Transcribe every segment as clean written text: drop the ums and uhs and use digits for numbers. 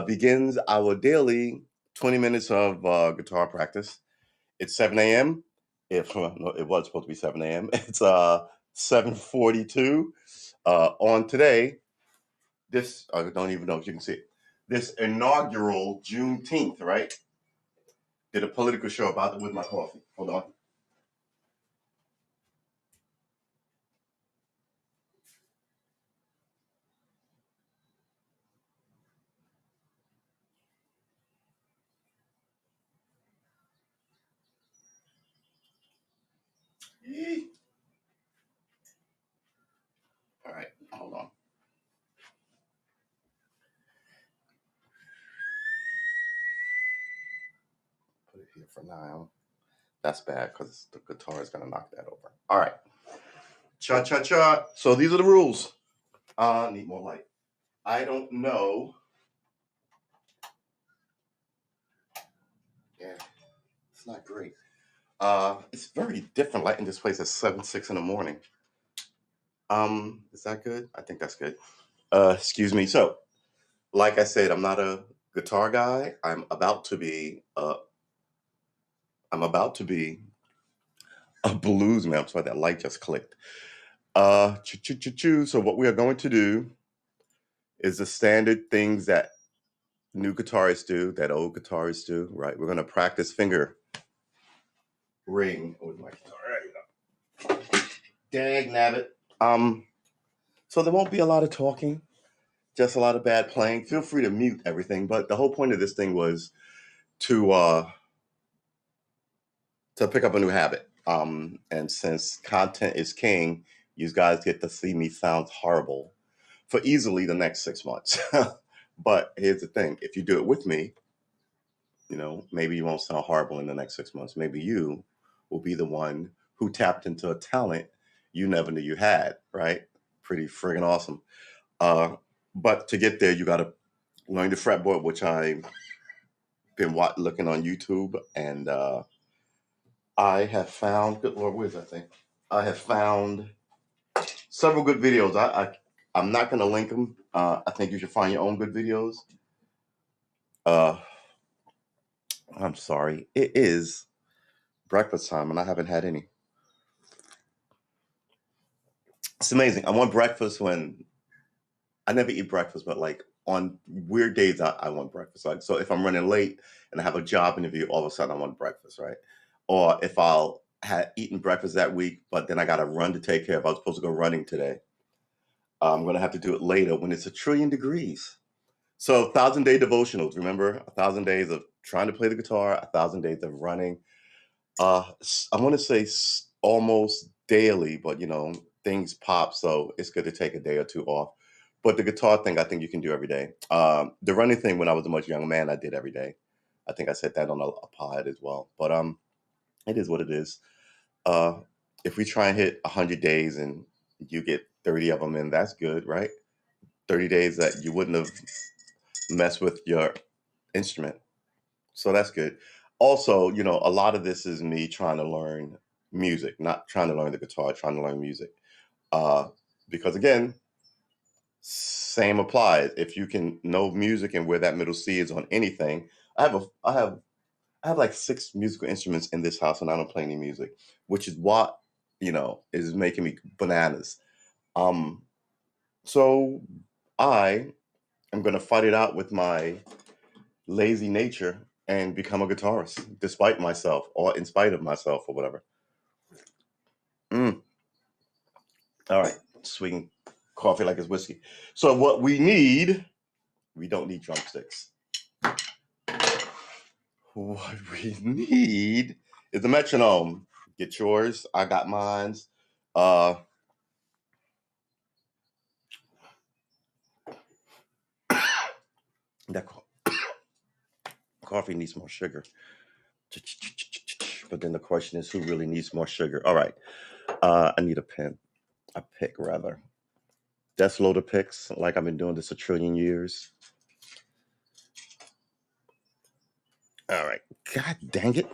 begins our daily 20 minutes of guitar practice. It's 7 a.m. If no, it was supposed to be 7 a.m. It's 7:42 on today. This I don't even know if you can see it. This inaugural Juneteenth, right? Did a political show about it with my coffee. Hold on. All right, hold on. Put it here for now. That's bad because the guitar is gonna knock that over. All right. Cha cha cha. So these are the rules. Need more light. I don't know. Yeah, it's not great. It's very different lighting this place at 7, 6 in the morning. Is that good? I think that's good. Excuse me. So, like I said, I'm not a guitar guy. I'm about to be. I'm about to be a blues man. I'm sorry, that light just clicked. So what we are going to do is the standard things that new guitarists do, that old guitarists do, right? We're going to practice finger ring with my guitar. There you go. Dag nabbit. So there won't be a lot of talking, just a lot of bad playing. Feel free to mute everything, but the whole point of this thing was to pick up a new habit. And since content is king, you guys get to see me sound horrible for easily the next 6 months. But here's the thing: if you do it with me, maybe you won't sound horrible in the next 6 months. Maybe you will be the one who tapped into a talent you never knew you had, right? Pretty friggin' awesome. But to get there, you got to learn the fretboard, which I've been looking on YouTube, and I have found, good Lord, where's that thing? I have found several good videos. I'm not going to link them. I think you should find your own good videos. I'm sorry. It is breakfast time, and I haven't had any. It's amazing. I want breakfast when I never eat breakfast, but like on weird days, I want breakfast. Like, so if I'm running late and I have a job interview, all of a sudden I want breakfast, right? Or if I'll had eaten breakfast that week, but then I got to run to take care of. I was supposed to go running today. I'm gonna have to do it later when it's 1,000,000,000 degrees. So 1,000 day devotionals. Remember, 1,000 days of trying to play the guitar, 1,000 days of running. I want to say almost daily, but things pop, so it's good to take a day or two off. But the guitar thing, I think you can do every day. The running thing, when I was a much younger man, I did every day. I think I said that on a pod as well. But it is what it is. Uh, if we try and hit 100 days and you get 30 of them in, that's good, right? 30 days that you wouldn't have messed with your instrument. So that's good. Also, a lot of this is me trying to learn music, not trying to learn the guitar, trying to learn music. Uh, because again, same applies. If you can know music and where that middle C is on anything, I have like 6 musical instruments in this house, and I don't play any music, which is what is making me bananas. Um, so I am gonna fight it out with my lazy nature and become a guitarist, despite myself or in spite of myself or whatever. Mm. All right, swing coffee like it's whiskey. So what we don't need drumsticks. What we need is a metronome. Get yours. I got mine's. Uh, that coffee needs more sugar. But then the question is, who really needs more sugar? All right. I need a pen. A pick, rather. That's load of picks, like I've been doing this a trillion years. All right. God dang it.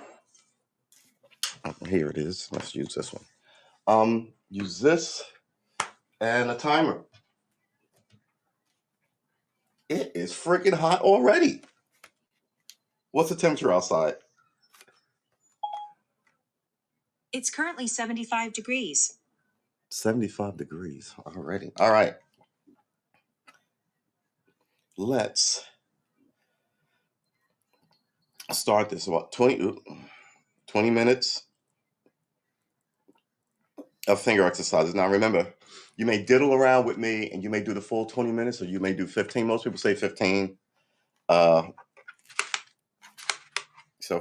Oh, here it is. Let's use this one. Use this and a timer. It is freaking hot already. What's the temperature outside? It's currently 75 degrees. 75 degrees already. All right. Let's start this. About 20 minutes of finger exercises. Now, remember, you may diddle around with me and you may do the full 20 minutes or you may do 15. Most people say 15. So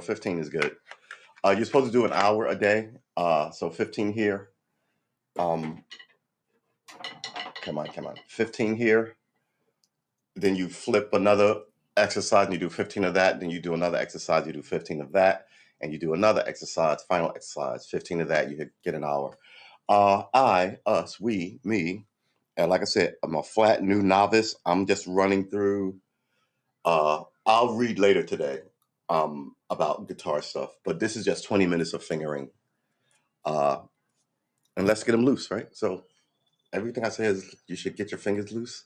15 is good. You're supposed to do an hour a day. So 15 here. Come on. 15 here. Then you flip another exercise and you do 15 of that. Then you do another exercise, you do 15 of that. And you do another exercise, final exercise, 15 of that, you get an hour. I, us, we, me, and like I said, I'm a flat new novice. I'm just running through. I'll read later today about guitar stuff, but this is just 20 minutes of fingering. And let's get them loose, right? So everything I say is you should get your fingers loose.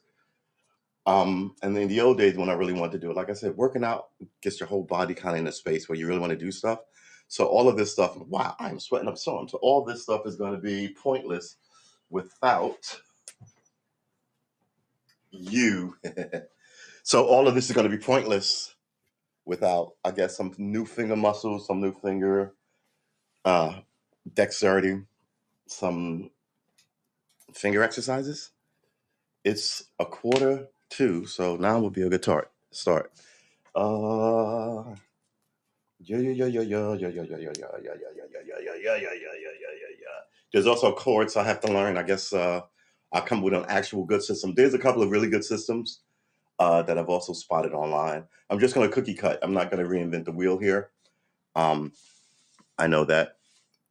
And in the old days when I really wanted to do it, like I said, working out gets your whole body kind of in a space where you really want to do stuff. So all of this stuff, wow, I'm sweating up some. So all this stuff is going to be pointless without you. So all of this is going to be pointless without, I guess, some new finger muscles, some new finger dexterity, some finger exercises. It's 1:45, so now we'll be a good start. There's also chords I have to learn. I guess I'll come with an actual good system. There's a couple of really good systems that I've also spotted online. I'm just going to cookie cut. I'm not going to reinvent the wheel here. I know that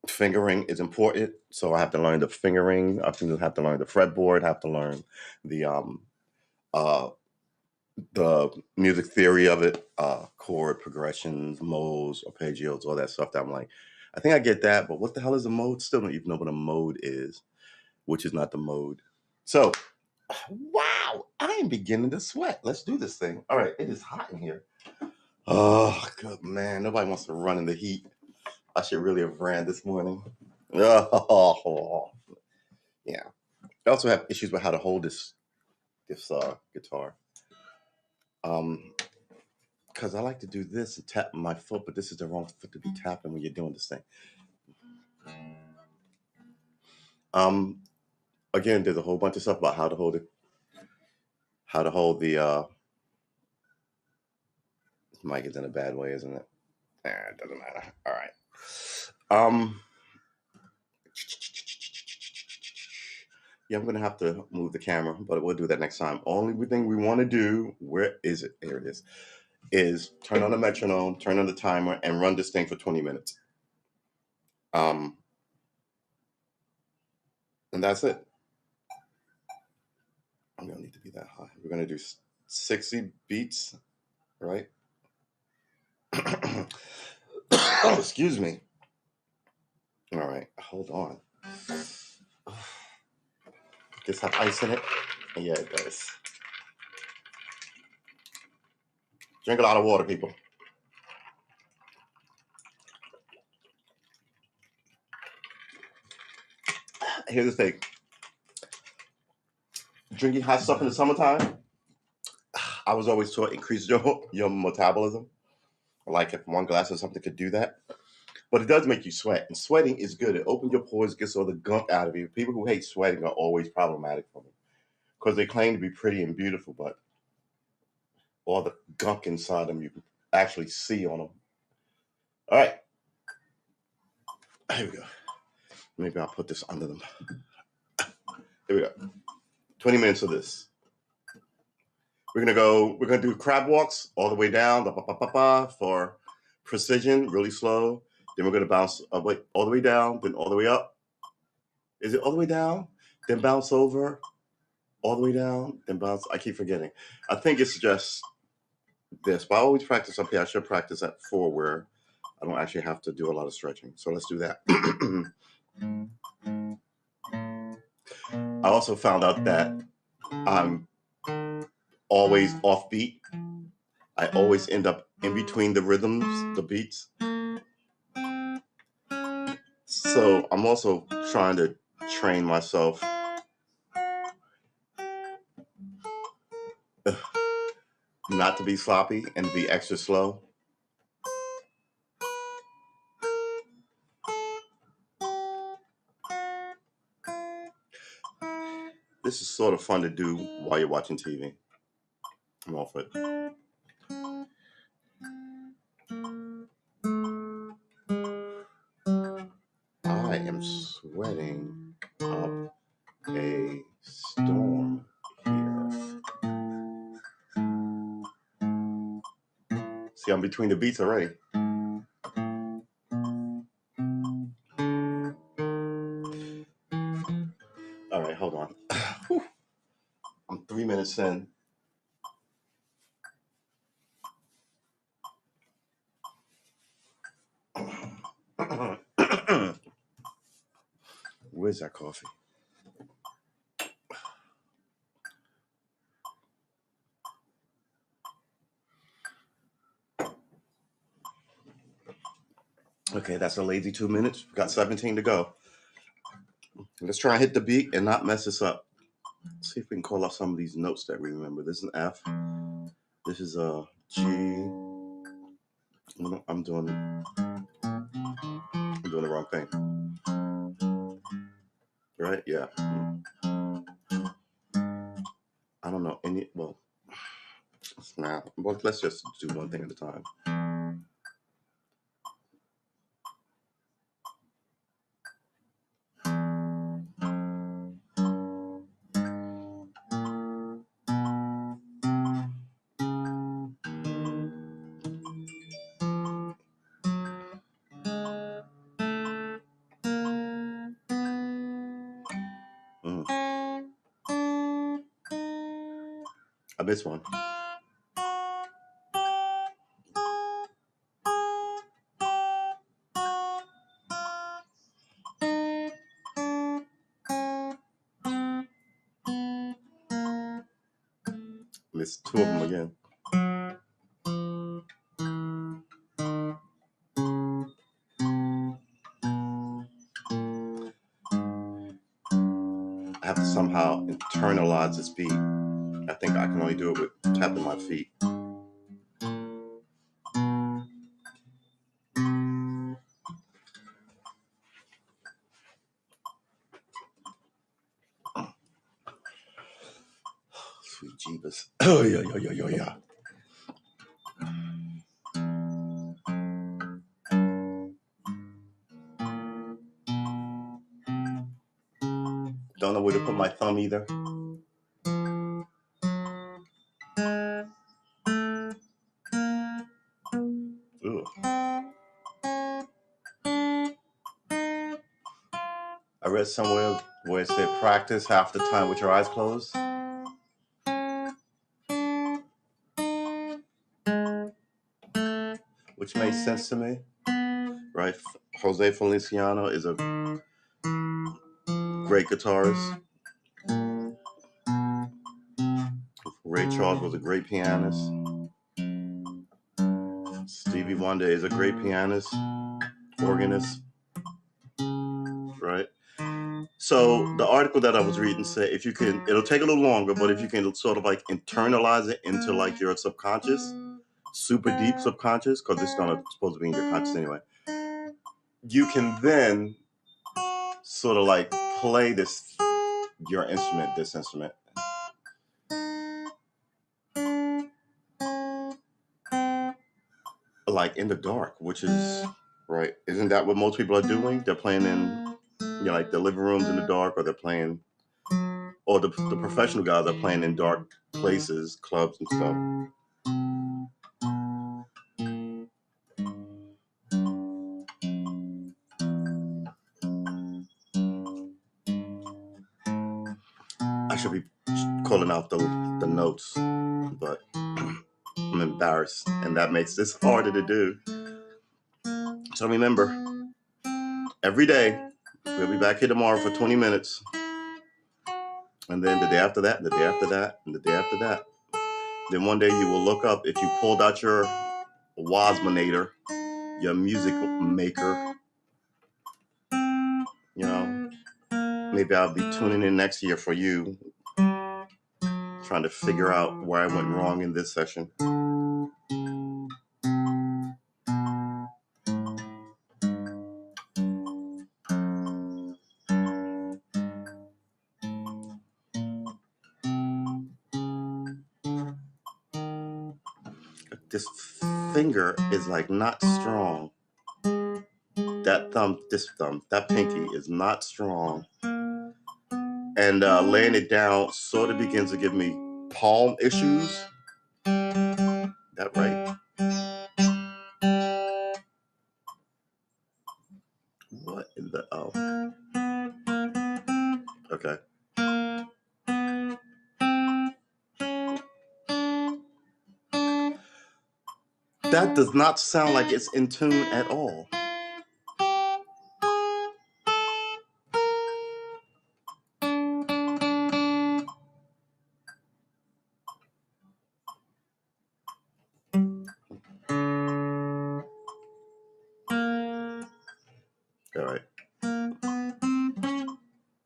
fingering is important, so I have to learn the fingering. I have to learn the fretboard. I have to learn the music theory of it, chord progressions, modes, arpeggios, all that stuff. That I'm like, I think I get that, but what the hell is a mode? Still don't even know what a mode is, which is not the mode. So, wow, I am beginning to sweat. Let's do this thing. All right, it is hot in here. Oh, good man. Nobody wants to run in the heat. I should really have ran this morning. Oh, yeah. I also have issues with how to hold this guitar. Because I like to do this and tap my foot, but this is the wrong foot to be tapping when you're doing this thing. Again, there's a whole bunch of stuff about how to hold the mic is in a bad way, isn't it? It doesn't matter. All right. Yeah, I'm gonna have to move the camera, but we'll do that next time. Only thing we want to do, where is it? Here it is turn on the metronome, turn on the timer, and run this thing for 20 minutes. And that's it. I'm gonna need to be that high. We're gonna do 60 beats, right? Excuse me. All right, hold on. Does this have ice in it? Yeah, it does. Drink a lot of water, people. Here's the thing. Drinking hot stuff in the summertime, I was always taught increases your metabolism. Like if one glass of something could do that. But it does make you sweat. And sweating is good. It opens your pores, gets all the gunk out of you. People who hate sweating are always problematic for me. Because they claim to be pretty and beautiful, but all the gunk inside them you can actually see on them. All right. Here we go. Maybe I'll put this under them. Here we go. 20 minutes of this. We're gonna do crab walks all the way down, for precision, really slow. Then we're gonna bounce all the way down, then all the way up. Is it all the way down? Then bounce over, all the way down, then bounce. I keep forgetting. I think it's just this, but I always practice up here. I should practice at 4 where I don't actually have to do a lot of stretching. So let's do that. I also found out that I'm always offbeat. I always end up in between the rhythms, the beats. So I'm also trying to train myself not to be sloppy and to be extra slow. This is sort of fun to do while you're watching TV. I'm off it. I am sweating up a storm here. See, I'm between the beats already. All right, hold on. I'm 3 minutes in. Where's that coffee? Okay, that's a lazy 2 minutes. We've got 17 to go. Let's try and hit the beat and not mess this up. Let's see if we can call off some of these notes that we remember. This is an F. This is a G. I'm doing the wrong thing. Right? Yeah. I don't know any. Well, let's just do one thing at a time. I missed one. Missed two of them again. I have to somehow internalize this beat. I think I can only do it with tapping my feet. Sweet Jeebus. Oh, yeah. Don't know where to put my thumb either. Ooh. I read somewhere where it said practice half the time with your eyes closed. Which made sense to me, right? Jose Feliciano is a great guitarist. Ray Charles was a great pianist. Stevie Wonder is a great pianist, organist, right? So the article that I was reading said if you can, it'll take a little longer, but if you can sort of like internalize it into like your subconscious, super deep subconscious, because it's not supposed to be in your conscious anyway, you can then sort of like play this instrument. Like in the dark, which is right. Isn't that what most people are doing? They're playing in, like the living rooms in the dark, or they're playing, or the professional guys are playing in dark places, clubs and stuff. I should be calling out the notes, but I'm embarrassed, and that makes this harder to do. So remember, every day, we'll be back here tomorrow for 20 minutes. And then the day after that, and the day after that, and the day after that. Then one day you will look up, if you pulled out your Wasmanator, your music maker, you know, maybe I'll be tuning in next year for you, trying to figure out where I went wrong in this session. This finger is like not strong. That pinky is not strong. And laying it down sort of begins to give me palm issues. That right? What in the okay. That does not sound like it's in tune at all. All right.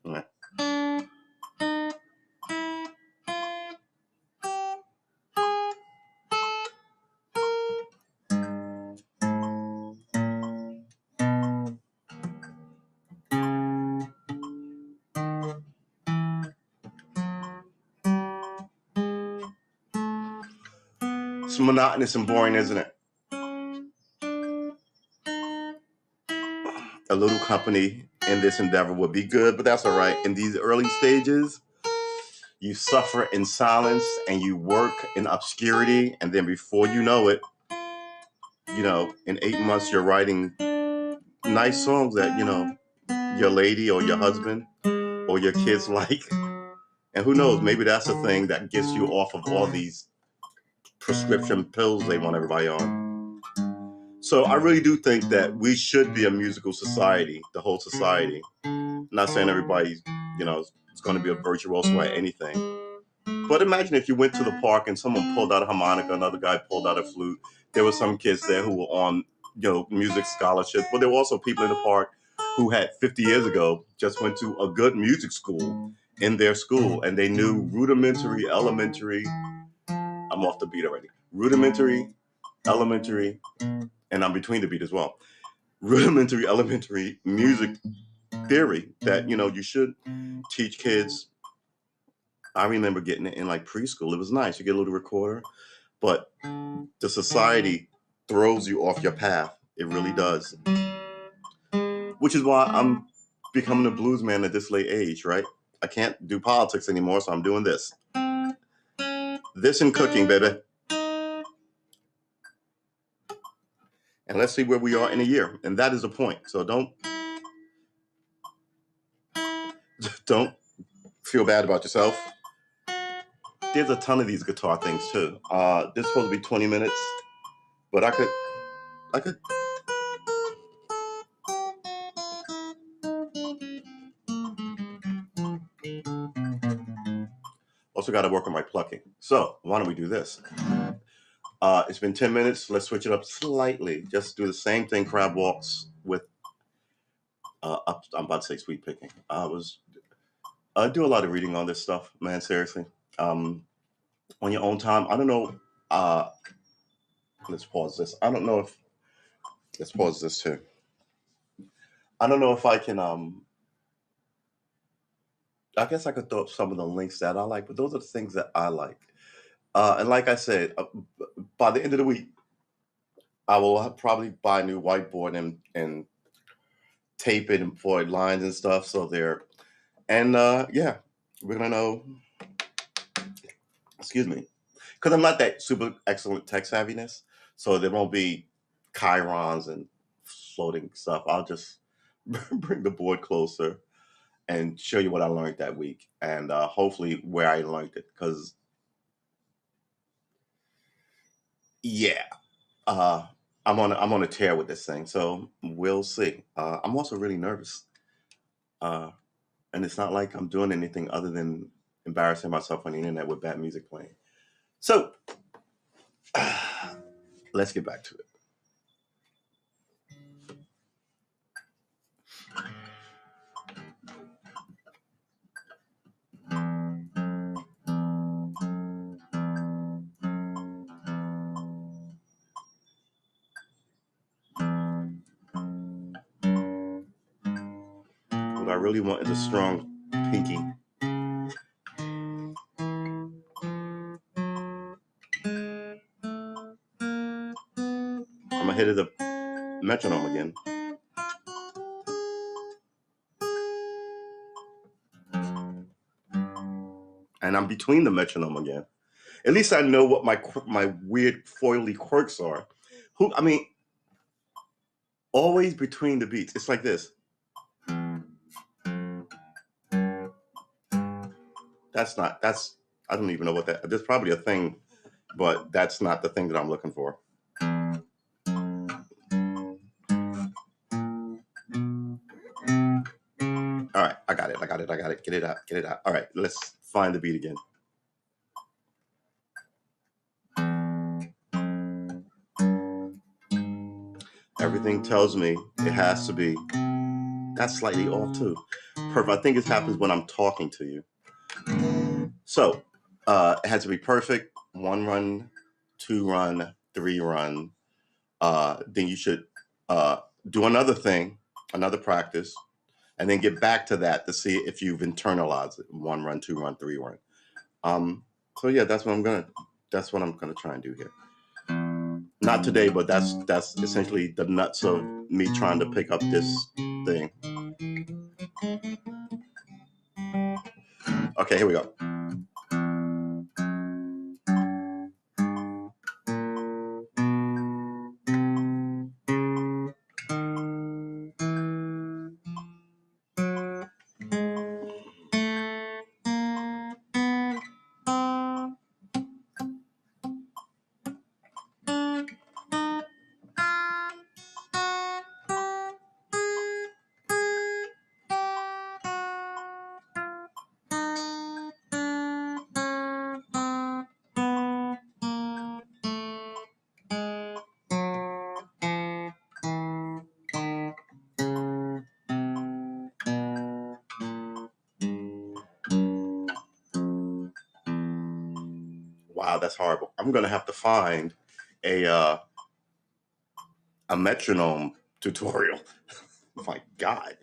Yeah. It's monotonous and boring, isn't it? A little company in this endeavor would be good, but that's all right. In these early stages, you suffer in silence and you work in obscurity, and then before you know it, in 8 months you're writing nice songs that your lady or your husband or your kids like. And who knows, maybe that's the thing that gets you off of all these prescription pills they want everybody on. So I really do think that we should be a musical society, the whole society. I'm not saying everybody, is going to be a virtuoso at anything. But imagine if you went to the park and someone pulled out a harmonica, another guy pulled out a flute. There were some kids there who were on, music scholarships, but there were also people in the park who had 50 years ago just went to a good music school in their school, and they knew rudimentary, elementary. I'm off the beat already. Rudimentary, elementary, and I'm between the beat as well. Rudimentary, elementary music theory that you should teach kids. I remember getting it in like preschool. It was nice. You get a little recorder, but the society throws you off your path. It really does. Which is why I'm becoming a blues man at this late age, right? I can't do politics anymore, so I'm doing this. This and cooking, baby. And let's see where we are in a year. And that is the point. So don't feel bad about yourself. There's a ton of these guitar things too. This is supposed to be 20 minutes, but I could. Also got to work on my plucking. So why don't we do this? It's been 10 minutes. Let's switch it up slightly. Just do the same thing, crab walks with, I'm about to say sweep picking. I do a lot of reading on this stuff, man, seriously. On your own time. I don't know. Let's pause this. Let's pause this too. I don't know if I can, I guess I could throw up some of the links that I like, but those are the things that I like. And like I said, by the end of the week, I will probably buy a new whiteboard and tape it and put lines and stuff. So we're gonna know. Excuse me, because I'm not that super excellent tech savviness, so there won't be chirons and floating stuff. I'll just bring the board closer and show you what I learned that week, and hopefully where I learned it. Because I'm on a tear with this thing, so we'll see. I'm also really nervous, and it's not like I'm doing anything other than embarrassing myself on the internet with bad music playing. So let's get back to it. What I really want is a strong pinky. I'm ahead of the metronome again. And I'm between the metronome again. At least I know what my weird foily quirks are. Always between the beats. It's like this. I don't even know what that, there's probably a thing, but that's not the thing that I'm looking for. All right, I got it. Get it out. All right, let's find the beat again. Everything tells me it has to be. That's slightly off too. Perfect. I think it happens when I'm talking to you. So it has to be perfect. 1 run, 2 run, 3 run. Then you should do another thing, another practice, and then get back to that to see if you've internalized it. 1 run, 2 run, 3 run. So yeah, that's what I'm gonna try and do here. Not today, but that's essentially the nuts of me trying to pick up this thing. Okay, here we go. Wow, that's horrible. I'm gonna have to find a metronome tutorial. Oh my God.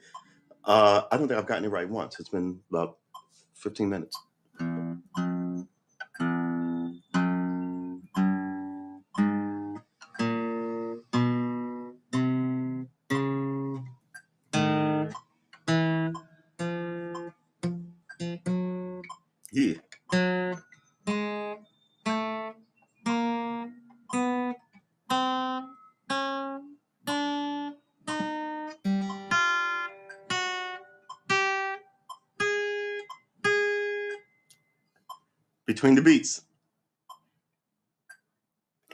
I don't think I've gotten it right once. It's been about 15 minutes. Yeah. Between the beats.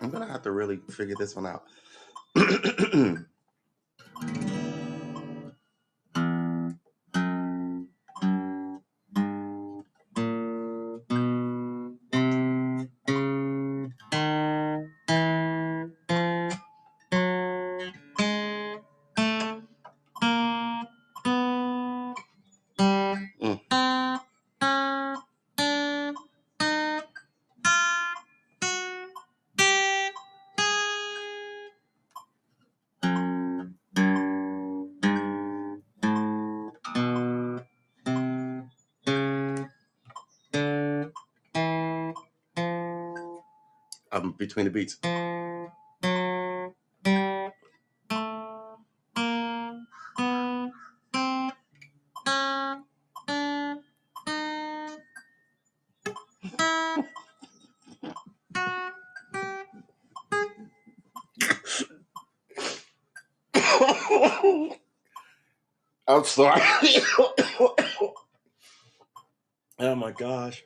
I'm gonna have to really figure this one out. Mm. I'm between the beats. I'm sorry. Oh my gosh.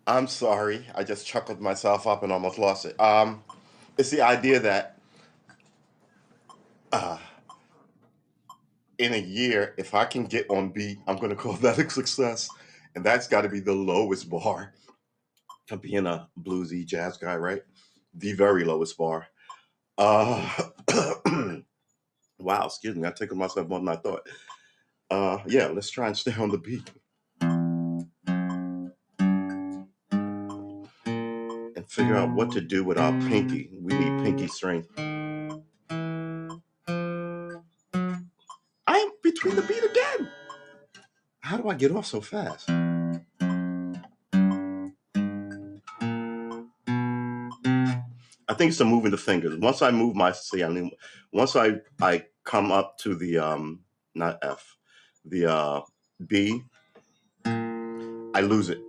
I'm sorry. I just chuckled myself up and almost lost it. It's the idea that uh, in a year, if I can get on beat, I'm going to call that a success. And that's got to be the lowest bar for being a bluesy jazz guy, right? The very lowest bar. Uh, wow, excuse me. I tickled myself more than I thought. Yeah, let's try and stay on the beat and figure out what to do with our pinky. We need pinky strength. I am between the beat again. How do I get off so fast? I think it's the moving the fingers. Once I move my once I come up to the not F, the B, I lose it.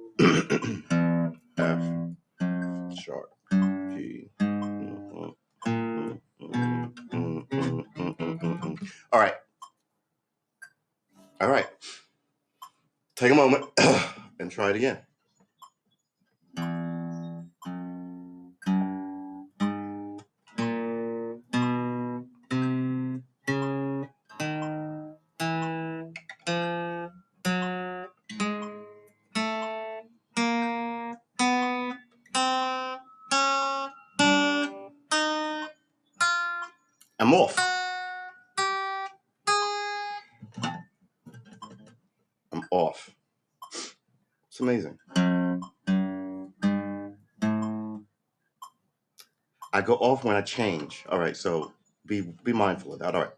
F sharp G. All right. All right. Take a moment and try it again. I'm off. I'm off. It's amazing. I go off when I change. All right, so be mindful of that. All right.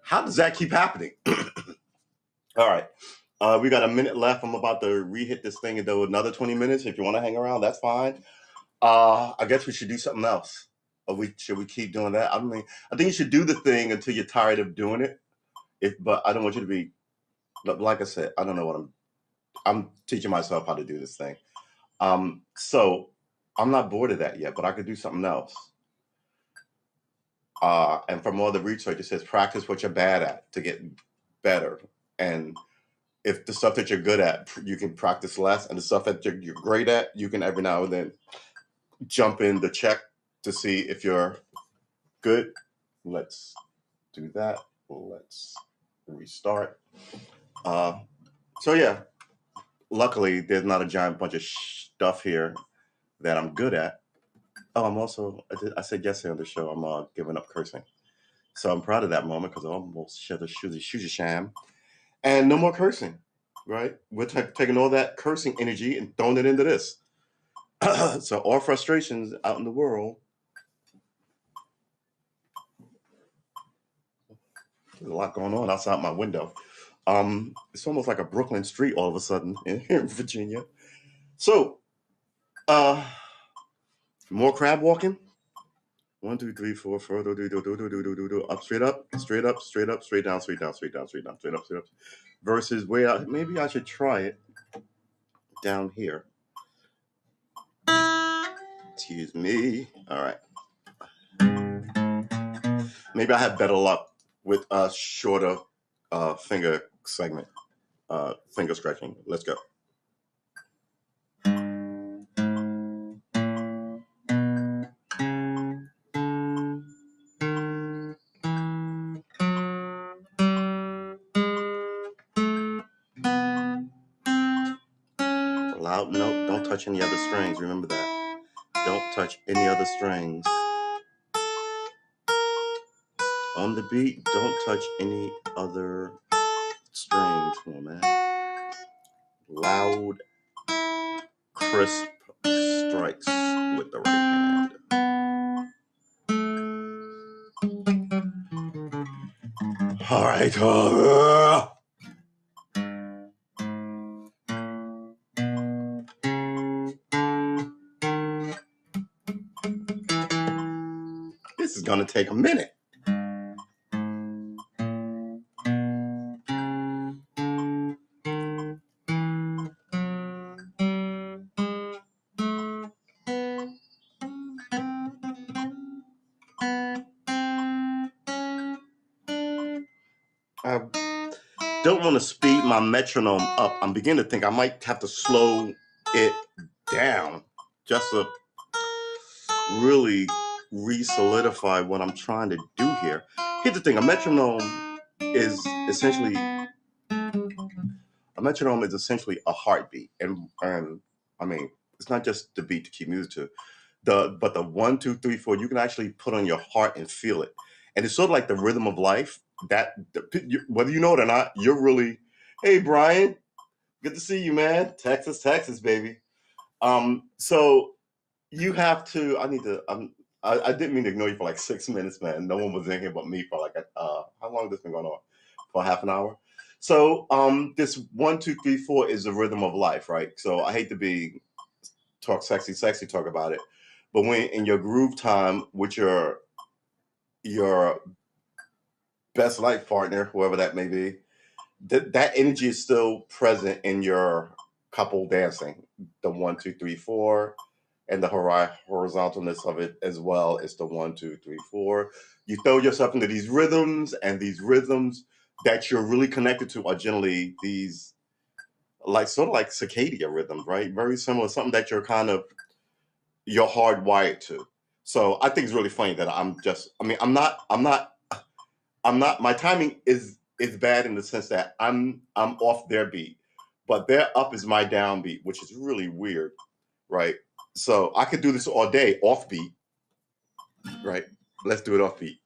How does that keep happening? All right. We got a minute left. I'm about to re-hit this thing and do another 20 minutes. If you want to hang around, that's fine. I guess we should do something else. Or should we keep doing that? I mean, I think you should do the thing until you're tired of doing it. But I don't want you to be like I said. I don't know what I'm teaching myself how to do this thing. So I'm not bored of that yet, but I could do something else. And from all the research, it says practice what you're bad at to get better. And if the stuff that you're good at, you can practice less, and the stuff that you're great at, you can every now and then jump in the check to see if you're good. Let's do that. Let's restart. So yeah, luckily there's not a giant bunch of stuff here that I'm good at. Oh, I'm also, I said yesterday on the show, I'm giving up cursing. So I'm proud of that moment because I almost shed a shoozy sham. And no more cursing, right? We're taking all that cursing energy and throwing it into this. So all frustrations out in the world. There's a lot going on outside my window. It's almost like a Brooklyn street all of a sudden here in Virginia. So, more crab walking. 1, 2, 3, 4, further, up, straight up, straight up, straight up, straight down, straight down, straight down, straight down, straight up, straight up. Versus where maybe I should try it down here. Excuse me. All right. Maybe I have better luck with a shorter finger segment, finger stretching. Let's go. Loud note, don't touch any other strings. Remember that. Don't touch any other strings. On the beat, don't touch any other strings. Come on, man. Loud, crisp strikes with the right hand. All right. This is going to take a minute. I don't want to speed my metronome up. I'm beginning to think I might have to slow it down just to really re-solidify what I'm trying to do here. Here's the thing, a metronome is essentially a heartbeat. And I mean, it's not just the beat to keep music to. But the 1, 2, 3, 4, you can actually put on your heart and feel it. And it's sort of like the rhythm of life that whether you know it or not, you're really, hey Brian, good to see you, man. Texas, baby. So you have to, I didn't mean to ignore you for like 6 minutes, man. No one was in here but me for like how long has this been going on? For half an hour. So this 1, 2, 3, 4 is the rhythm of life, right? So I hate to talk sexy talk about it, but when in your groove time with your best life partner, whoever that may be, that energy is still present in your couple dancing. The 1, 2, 3, 4, and the horizontalness of it as well is the 1, 2, 3, 4. You throw yourself into these rhythms, and these rhythms that you're really connected to are generally these sort of like circadian rhythms, right? Very similar, something that you're hardwired to. So I think it's really funny that I'm not, my timing is bad in the sense that I'm off their beat, but their up is my downbeat, which is really weird, right? So I could do this all day off beat, right? Let's do it off beat.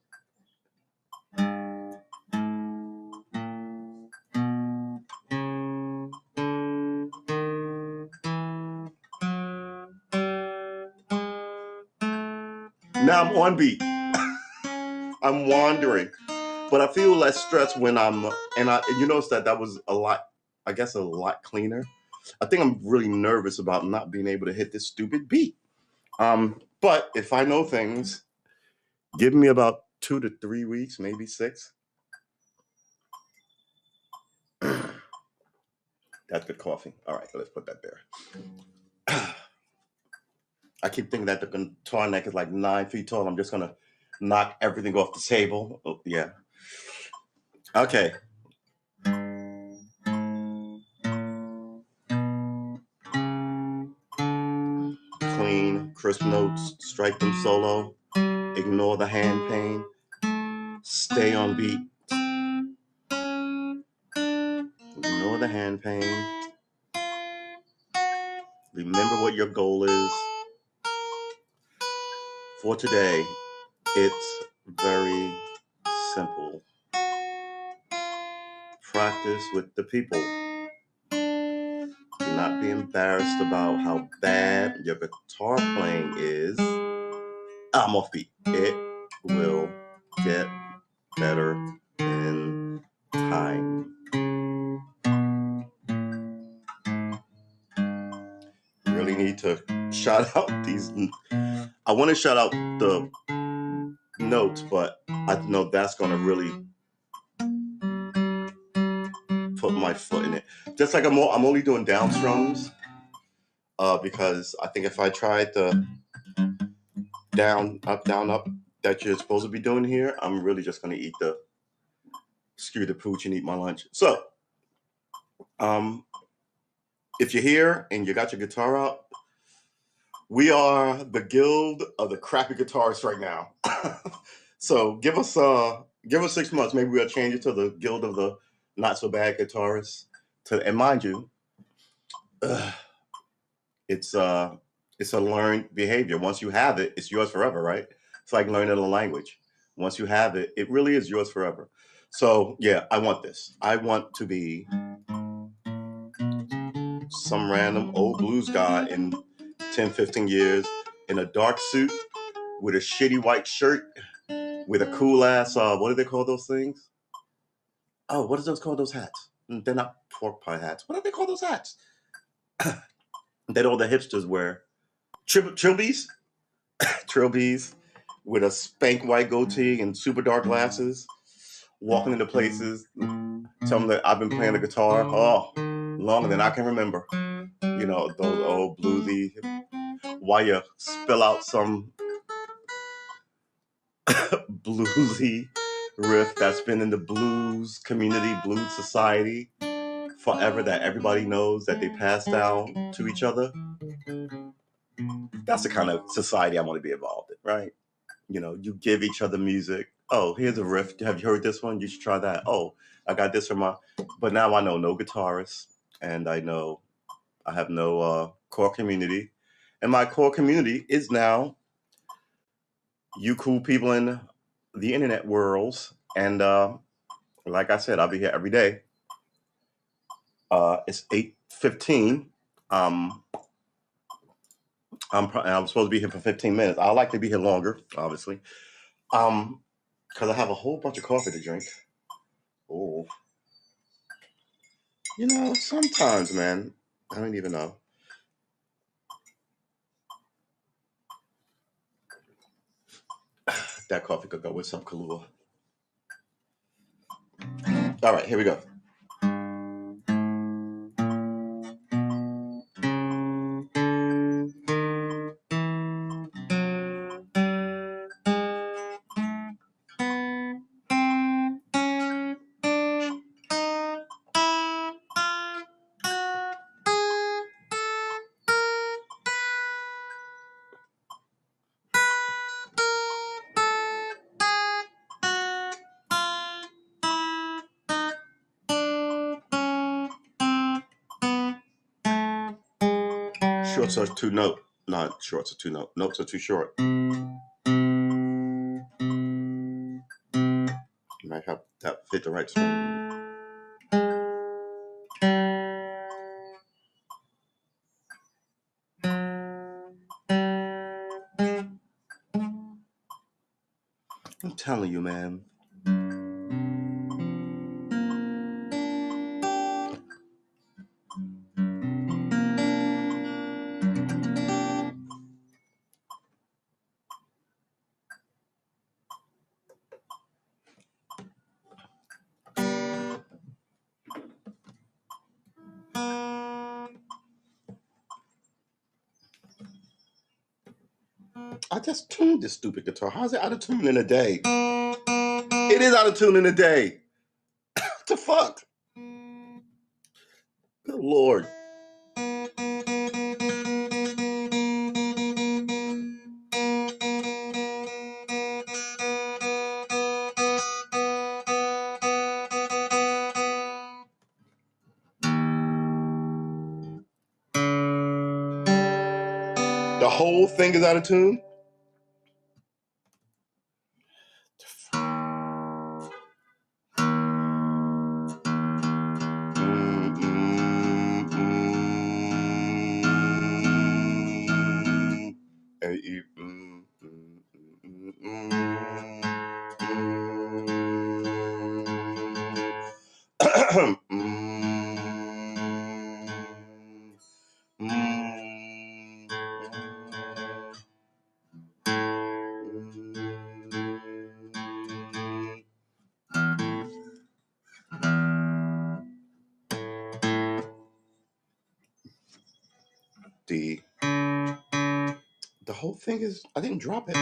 Now I'm on beat. I'm wandering, but I feel less stressed when you notice that was a lot cleaner. I think I'm really nervous about not being able to hit this stupid beat. But if I know things, give me about 2 to 3 weeks, maybe 6. That's good coffee. All right, let's put that there. I keep thinking that the guitar neck is like 9 feet tall. I'm just gonna knock everything off the table. Oh, yeah. Okay. Clean, crisp notes, strike them solo, ignore the hand pain, stay on beat. Ignore the hand pain. Remember what your goal is. For today, it's very simple. Practice with the people. Do not be embarrassed about how bad your guitar playing is. I'm off beat. It will get better in time. shout out these. I want to shout out the notes, but I know that's going to really put my foot in it. Just like I'm only doing down strums, because I think if I tried the down, up, that you're supposed to be doing here, I'm really just going to skew the pooch and eat my lunch. So, if you're here and you got your guitar out, we are the guild of the crappy guitarists right now. So give us 6 months. Maybe we'll change it to the guild of the not so bad guitarists. And mind you, it's a learned behavior. Once you have it, it's yours forever, right? It's like learning a language. Once you have it, it really is yours forever. So yeah, I want this. I want to be some random old blues guy in 10, 15 years in a dark suit with a shitty white shirt with a cool ass, what do they call those things? Oh, what is those called, those hats? They're not pork pie hats. What do they call those hats? That all the hipsters wear. Trilbies? Trilbies with a spank white goatee and super dark glasses, walking into places, tell them that I've been playing the guitar, longer than I can remember. You know, those old bluesy, while you spill out some bluesy riff that's been in the blues community, blues society forever, that everybody knows that they pass down to each other. That's the kind of society I want to be involved in, right? You know, you give each other music. Oh, here's a riff. Have you heard this one? You should try that. Oh, I got this from but now I know no guitarist, and I know I have no core community. And my core community is now you cool people in the internet worlds. And like I said, I'll be here every day. It's 8:15. I'm supposed to be here for 15 minutes. I like to be here longer, obviously, because I have a whole bunch of coffee to drink. Oh, you know, sometimes, man, I don't even know. That coffee could go with some Kahlua. All right, here we go. Shorts are too note. Not shorts are too note. Notes are too short. You might have that fit the right string. I'm telling you, man. I just tuned this stupid guitar. How's it out of tune in a day? It is out of tune in a day. What the fuck? Good Lord. The whole thing is out of tune? D. The whole thing is, I didn't drop it. D.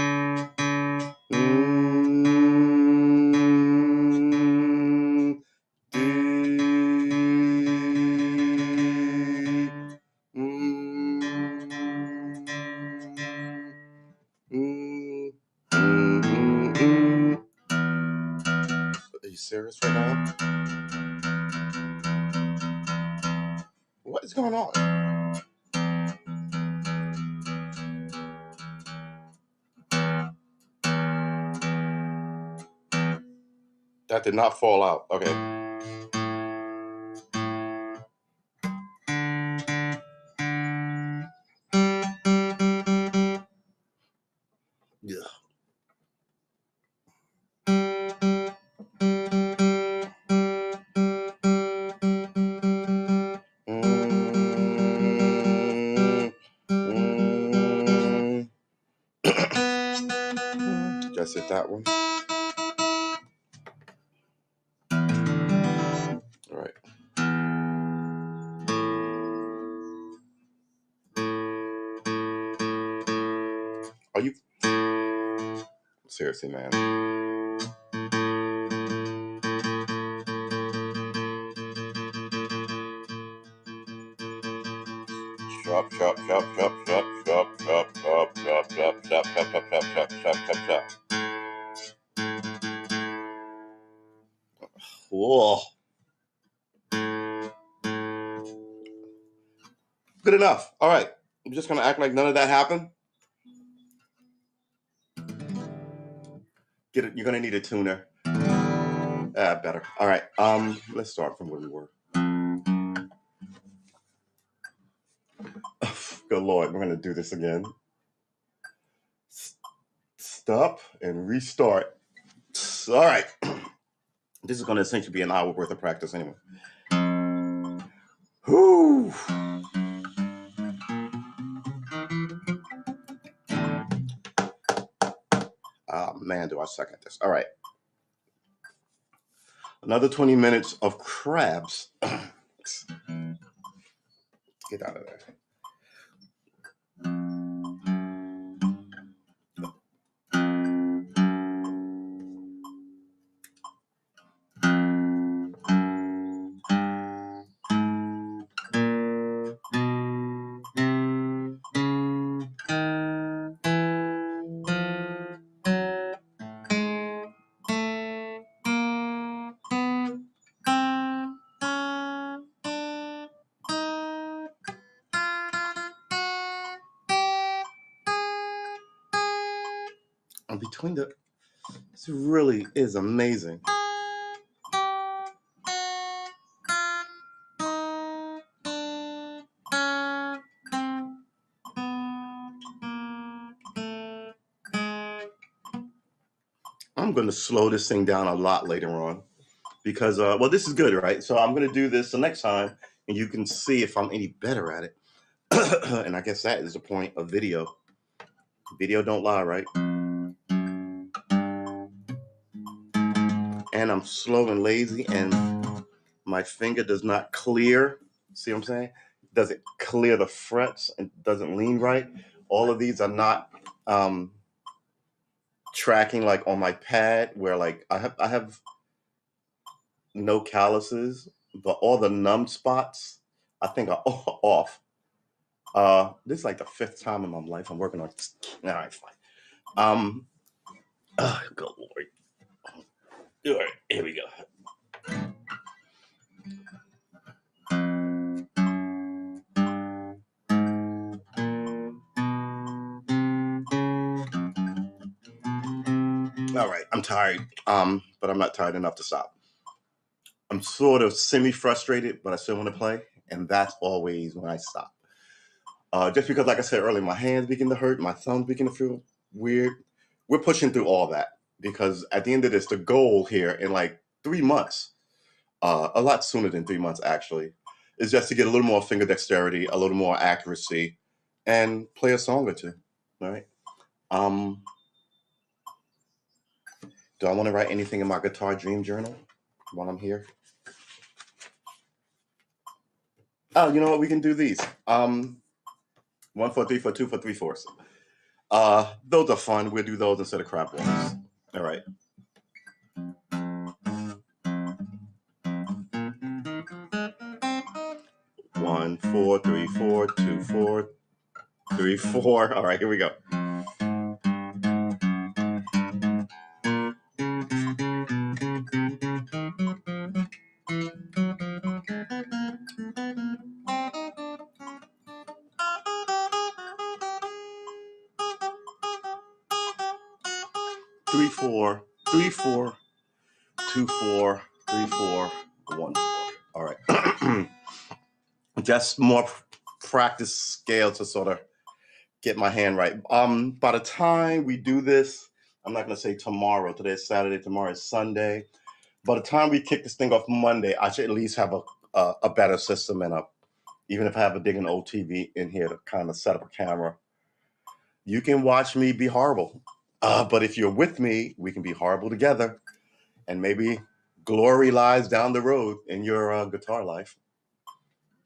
Are you serious right now? What is going on? That did not fall out. Okay. Yeah. Just hit that one. All right. Are you seriously, man? Shop, shop, shop, shop, shop, shop, shop, shop, shop, shop, shop, shop, shop, shop, shop, shop, shop. Whoa. Good enough. All right. I'm just gonna act like none of that happened. Get it. You're gonna need a tuner. Better. All right. Let's start from where we were. Good Lord, we're gonna do this again. Stop and restart. All right. This is gonna essentially be an hour worth of practice anyway. Whew. Man, do I suck at this. All right. Another 20 minutes of crabs. Get out of there. And between the, this really is amazing. I'm going to slow this thing down a lot later on because, well, this is good, right? So I'm going to do this the next time and you can see if I'm any better at it. And I guess that is the point of video. Video don't lie, right? And I'm slow and lazy and my finger does not clear. See what I'm saying? Doesn't clear the frets and doesn't lean right. All of these are not tracking like on my pad where like I have no calluses, but all the numb spots I think are off. This is like the 5th time in my life I'm working on this. All right, fine. Good Lord. All right, here we go. All right, I'm tired, but I'm not tired enough to stop. I'm sort of semi-frustrated, but I still want to play, and that's always when I stop. Just because, like I said earlier, my hands begin to hurt, my thumbs begin to feel weird. We're pushing through all that because at the end of this, the goal here in like 3 months, a lot sooner than 3 months actually, is just to get a little more finger dexterity, a little more accuracy, and play a song or two. All right. Do I want to write anything in my guitar dream journal while I'm here? Oh, you know what? We can do these. 1, 4, 3, 4, 2, 4, 3, 4s. Those are fun. We'll do those instead of crap ones. All right. One, 4, 3, 4, 2, 4, 3, 4. All right, here we go. Three, 4, 3, 4, 2, 4, 3, 4, 1, 4. All right. Just more practice scale to sort of get my hand right. By the time we do this, I'm not going to say tomorrow. Today is Saturday. Tomorrow is Sunday. By the time we kick this thing off Monday, I should at least have a better system and even if I have to dig an old TV in here to kind of set up a camera. You can watch me be horrible. But if you're with me, we can be horrible together. And maybe glory lies down the road in your guitar life.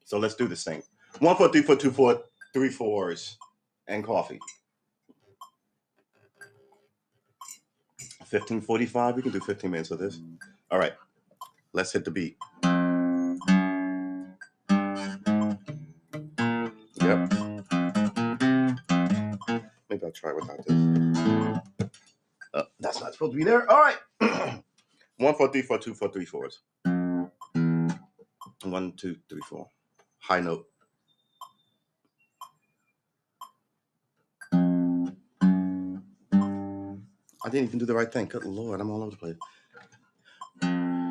So let's do this thing. 1, 4, 3, 4, 2, 4, 3, 4s, and coffee. 15:45. We can do 15 minutes of this. All right. Let's hit the beat. Yep. Maybe I'll try without this. That's not supposed to be there. All right. 1, 4, 3, 4, 2, 4, 3, 4s. 1, 2, 3, 4. High note. I didn't even do the right thing. Good Lord, I'm all over the place. 1.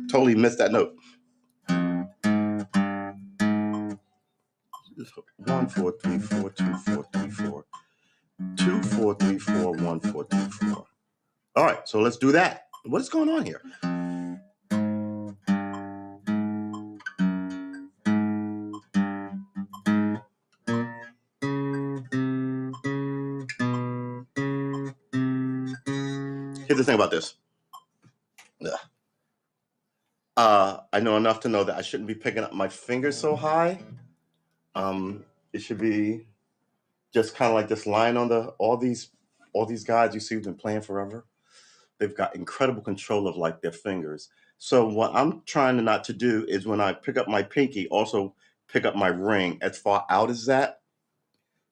Totally missed that note. 1, 4, 3, 4, 2, 4, 3, 4. 2, 4, 3, 4, 1, 4, 3, 4. All right, so let's do that. What is going on here? Here's the thing about this. I know enough to know that I shouldn't be picking up my fingers so high. It should be just kind of like this line on all these guys you see who've been playing forever. They've got incredible control of like their fingers. So what I'm trying not to do is when I pick up my pinky, also pick up my ring as far out as that.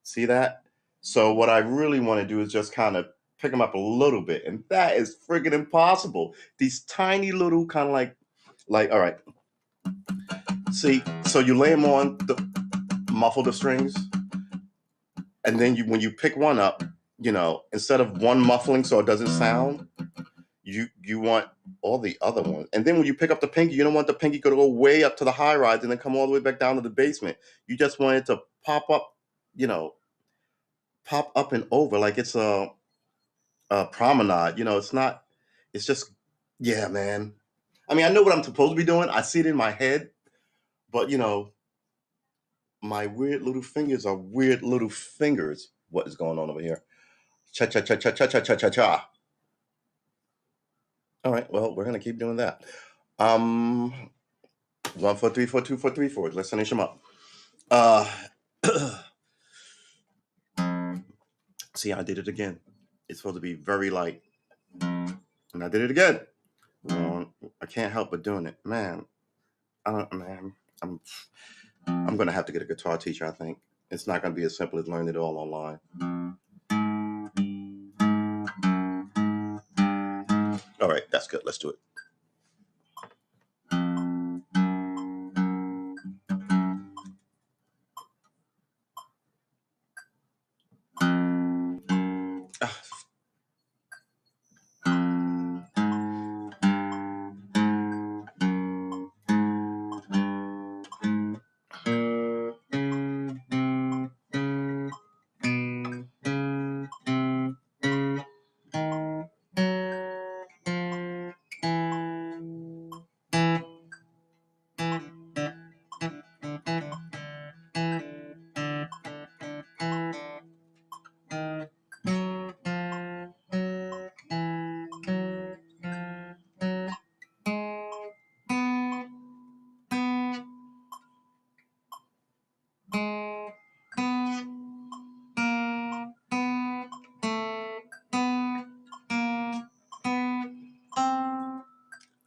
See that? So what I really want to do is just kind of pick them up a little bit, and that is friggin' impossible. These tiny little kind of like all right. See, so you lay them on muffle the strings, and then when you pick one up, instead of one muffling so it doesn't sound, you want all the other ones. And then when you pick up the pinky, you don't want the pinky to go way up to the high rise and then come all the way back down to the basement. You just want it to pop up, pop up and over like it's a promenade. It's just, yeah, man. I mean, I know what I'm supposed to be doing. I see it in my head, but my weird little fingers are weird little fingers. What is going on over here? Cha cha cha cha cha cha cha cha cha. All right, well, we're gonna keep doing that. 1, 4, 3, 4, 2, 4, 3, 4. Let's finish them up. See, I did it again. It's supposed to be very light, and I did it again. I can't help but doing it, man. I'm gonna have to get a guitar teacher. I think it's not gonna be as simple as learning it all online. All right, that's good. Let's do it.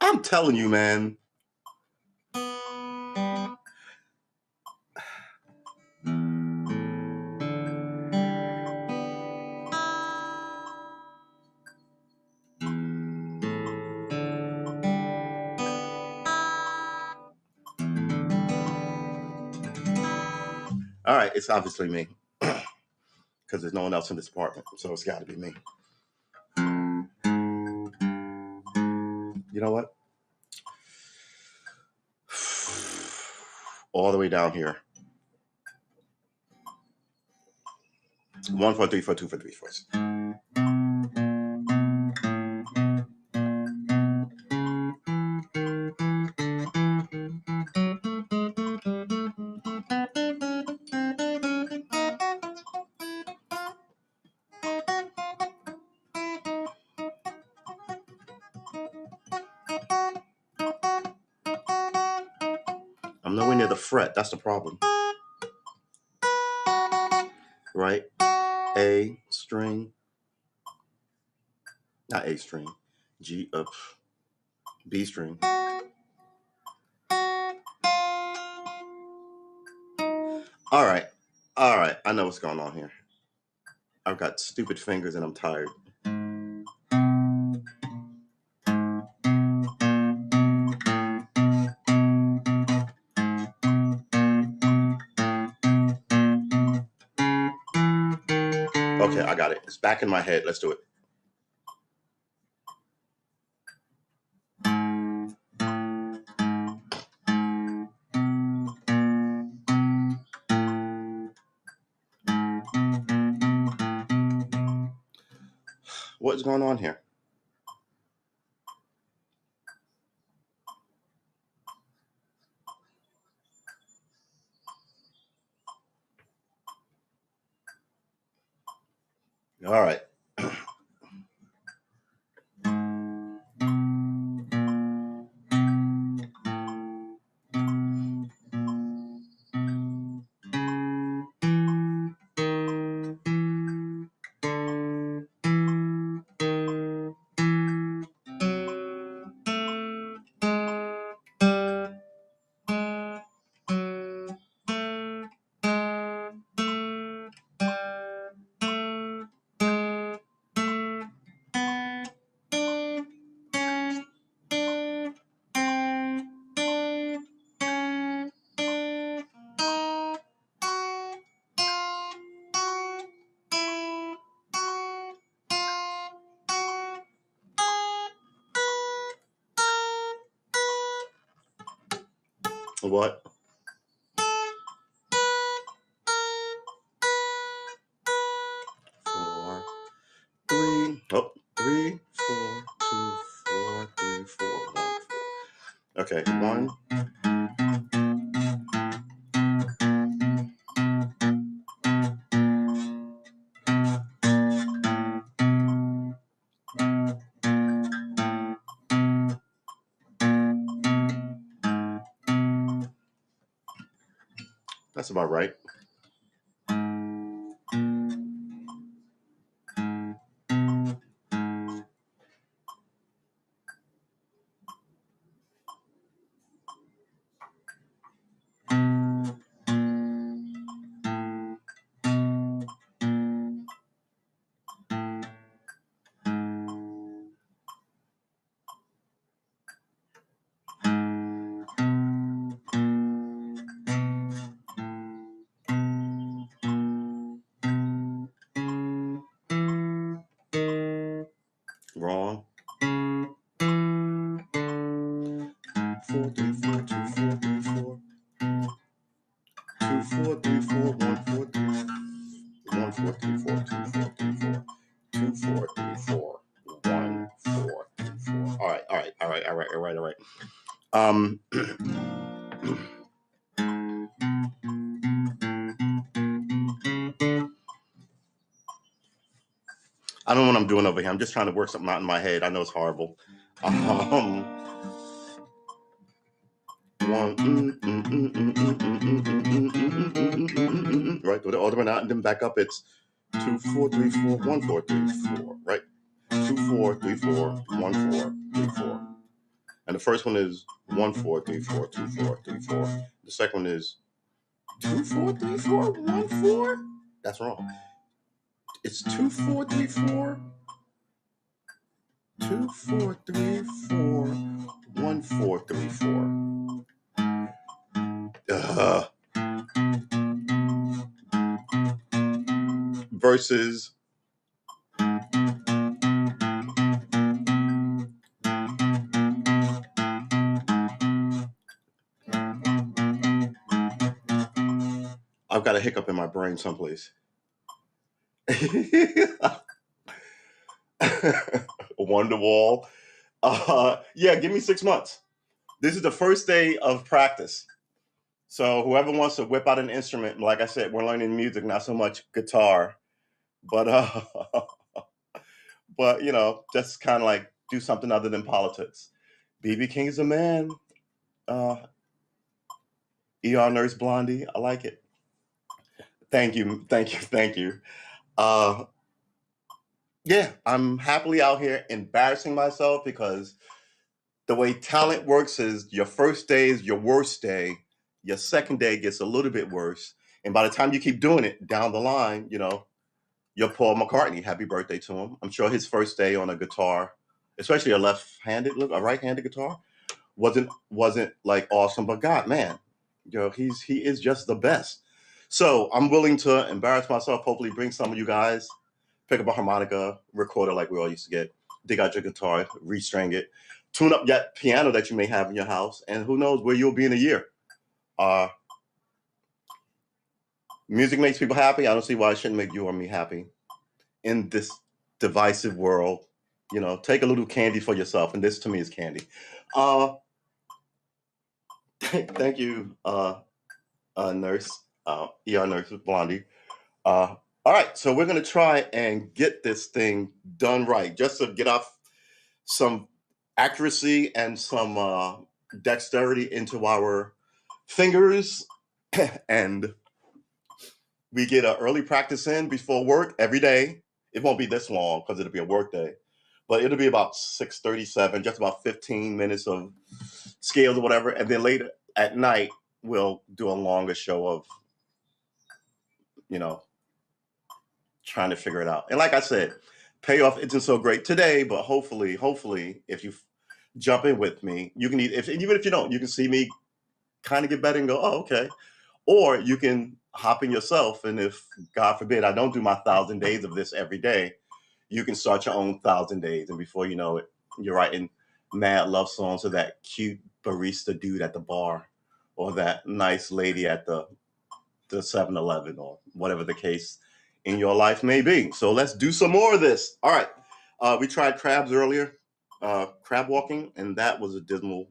I'm telling you, man. All right, it's obviously me because there's no one else in this apartment, so it's got to be me. You know what? All the way down here. 1, 4, 3, 4, 2, 4, 3, 4. I'm nowhere near the fret. That's the problem. Right? A string. Not A string. G up. B string. All right. All right. I know what's going on here. I've got stupid fingers and I'm tired. Okay, I got it. It's back in my head. Let's do it. What's going on here? All right. What? Four, three. Oh, 3, 4, 2, 4, 3, 4, 1, 4. Okay, 1. That's about right. Wrong. 4, 3, 4, 2, 4, 3, 4. 2, 4, 3, 4, 1, 4, 3. 1, 4, 3, 4, 2, 4, 3, 4. 2, 4, 3, 4. 1, 4, 3, 4. All right. I don't know what I'm doing over here. I'm just trying to work something out in my head. I know it's horrible. One, right, do the other one out and then back up. It's 2, 4, 3, 4, 1, 4, 3, 4, right? 2, 4, 3, 4, 1, 4, 3, 4. And the first one is 1 4 3 4 2 4 3 4. The second one is 2 4 3 4 1 4. That's wrong. It's 2 4 3 4 2 4 3 4 1 4 3 4. Versus I've got a hiccup in my brain someplace. Wonderwall. Yeah, give me 6 months. This is the first day of practice. So whoever wants to whip out an instrument, like I said, we're learning music, not so much guitar, but but just kind of like do something other than politics. BB King is a man. ER Nurse Blondie, I like it. Thank you. Yeah, I'm happily out here embarrassing myself because the way talent works is your first day is your worst day. Your second day gets a little bit worse. And by the time you keep doing it down the line, you're Paul McCartney. Happy birthday to him. I'm sure his first day on a guitar, especially a right-handed guitar, wasn't like awesome. But God, man, he is just the best. So I'm willing to embarrass myself, hopefully bring some of you guys, pick up a harmonica, record it like we all used to get, dig out your guitar, restring it, tune up that piano that you may have in your house, and who knows where you'll be in a year. Music makes people happy. I don't see why it shouldn't make you or me happy in this divisive world. Take a little candy for yourself, and this to me is candy. Thank you, nurse, ER Nurse Blondie. All right, so we're going to try and get this thing done right, just to get off some accuracy and some dexterity into our fingers, and we get an early practice in before work every day. It won't be this long because it'll be a work day, but it'll be about 6:37, just about 15 minutes of scales or whatever, and then later at night we'll do a longer show of trying to figure it out. And like I said, payoff isn't so great today, but hopefully, if you jump in with me, you can even if you don't, you can see me kind of get better and go, oh, okay. Or you can hop in yourself, and if God forbid I don't do my 1,000 days of this every day, you can start your own 1,000 days, and before you know it, you're writing mad love songs to that cute barista dude at the bar, or that nice lady at the 7-Eleven, or whatever the case in your life may be. So let's do some more of this. All right. We tried crabs earlier, crab walking, and that was a dismal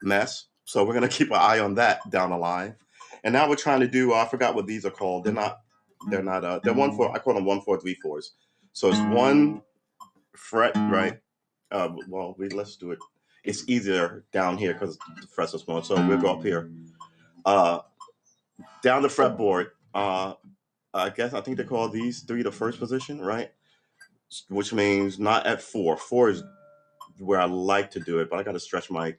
mess. So we're going to keep an eye on that down the line. And now we're trying to do, I forgot what these are called. They're 1/4, I call them 1 4 3 4s. So it's 1 fret, right? Let's do it. It's easier down here because the frets are small. So we'll go up here. Down the fretboard. I think they call these 3 the first position, right? Which means not at 4. 4 is where I like to do it, but I got to stretch my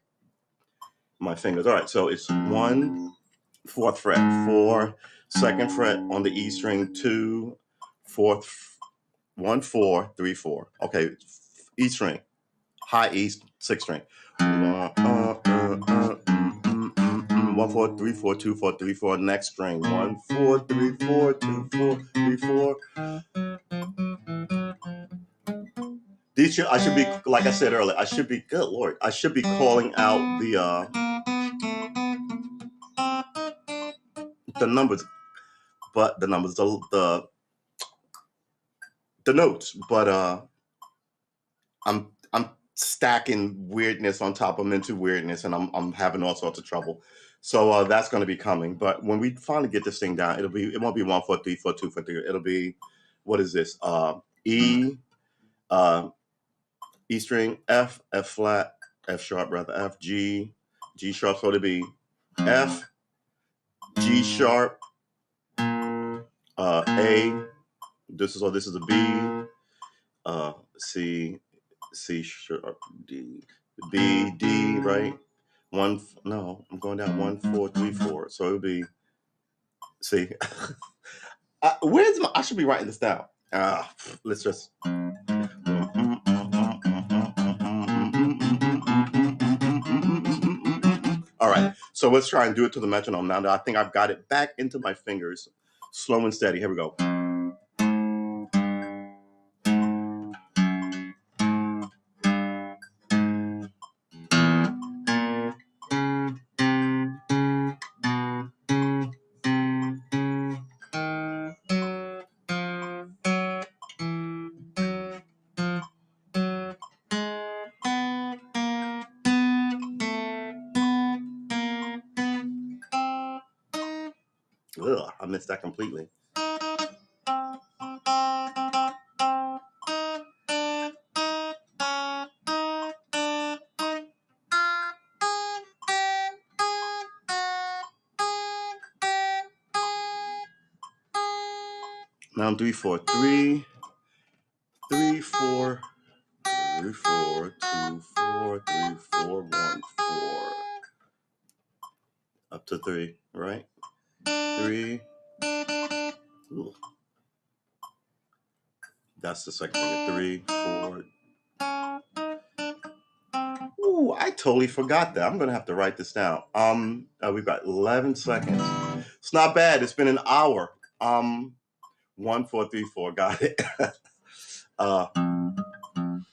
fingers. All right, so it's 1 4th fret, 4 2nd fret on the E string, 2 4th, 1 4 3 4. Okay, E string, high E 6th string. 1 4 3 4 2 4 3 4. Next string, 1 4 3 4 2 4 3 4. These I should be, like I said earlier, I should be, good Lord, I should be calling out the numbers, but the numbers, the notes, but I'm stacking weirdness on top of mental weirdness, and I'm having all sorts of trouble. So that's going to be coming. But when we finally get this thing down, it won't be 1 4 3 4 2 4 3. It'll be, what is this? E string, F flat, F sharp rather, F G sharp. So it'll be F G sharp, A. This is a B. C sharp, D. B, D, right? No, I'm going down 1, 4, 3, 4. So it would be, see, I should be writing this down. Let's just. All right, so let's try and do it to the metronome. Now that I think I've got it back into my fingers, slow and steady. Here we go. Ugh, I missed that completely. Now 3, 4, 3, 3, 4, 3, 4, 2, 4, 3, 4, 1, 4. Up to 3, right? 3. Ooh. That's the second finger. 3, 4. Ooh, I totally forgot that. I'm gonna have to write this down. We've got 11 seconds. It's not bad. It's been an hour. 1, 4, 3, 4. Got it.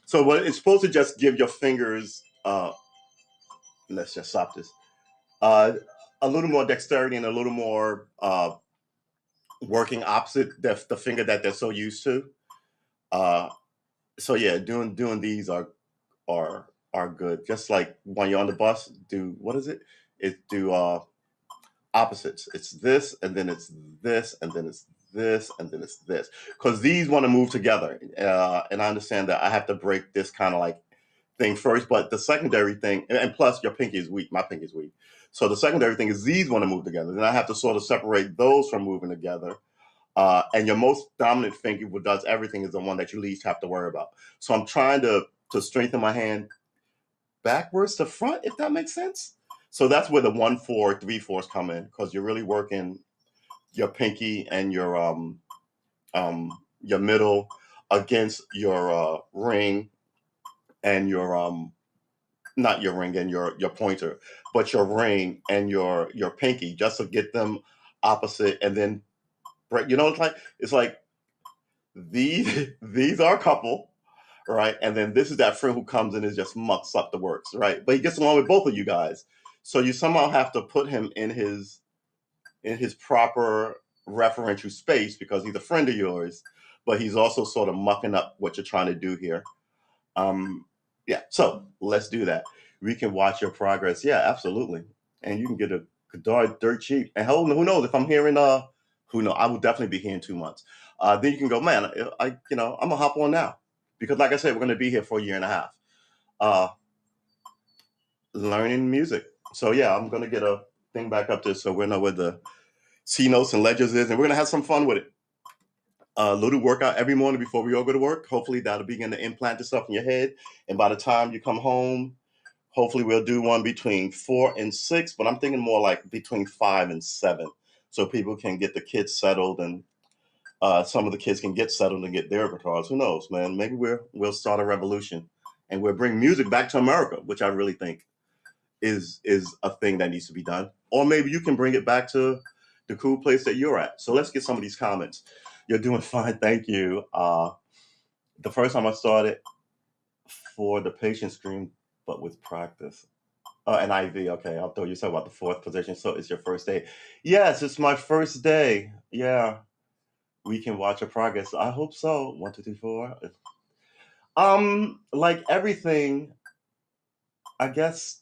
So what it's supposed to just give your fingers. Let's just stop this. A little more dexterity and a little more working opposite the finger that they're so used to. So yeah, doing these are good. Just like when you're on the bus, do what is it? Do opposites. It's this, and then it's this, and then it's this, and then it's this. Because these want to move together, and I understand that I have to break this kind of like thing first, but the secondary thing, and plus your pinky is weak. My pinky is weak. So the secondary thing is these want to move together. Then I have to sort of separate those from moving together. And your most dominant finger, who does everything, is the one that you least have to worry about. So I'm trying to strengthen my hand backwards to front, if that makes sense. So that's where the 1, 4, 3, 4s come in, because you're really working your pinky and your middle against your ring and your not your ring and your pointer, but your ring and your pinky, just to get them opposite, and then you know, it's like these are a couple, right? And then this is that friend who comes in and just mucks up the works, right? But he gets along with both of you guys, so you somehow have to put him in his proper referential space, because he's a friend of yours, but he's also sort of mucking up what you're trying to do here. Yeah, so let's do that. We can watch your progress. Yeah, absolutely. And you can get a guitar dirt cheap. And who knows, if I'm hearing who knows, I will definitely be here in 2 months. Then you can go, man, I'm gonna hop on now, because like I said, we're gonna be here for a year and a half, uh, learning music. So yeah, I'm gonna get a thing back up there so we know where the C notes and ledgers is, and we're gonna have some fun with it. A little workout every morning before we all go to work. Hopefully that'll begin to implant this stuff in your head. And by the time you come home, hopefully we'll do one between 4 and 6, but I'm thinking more like between 5 and 7, so people can get the kids settled, and some of the kids can get settled and get their guitars. Who knows, man? Maybe we'll start a revolution, and we'll bring music back to America, which I really think is a thing that needs to be done. Or maybe you can bring it back to the cool place that you're at. So let's get some of these comments. You're doing fine, thank you. The first time I started for the patient stream, but with practice. An IV, okay. I thought you said about the 4th position, so it's your first day. Yes, it's my first day. Yeah, we can watch your progress. I hope so. 1, 2, 3, 4. Like everything, I guess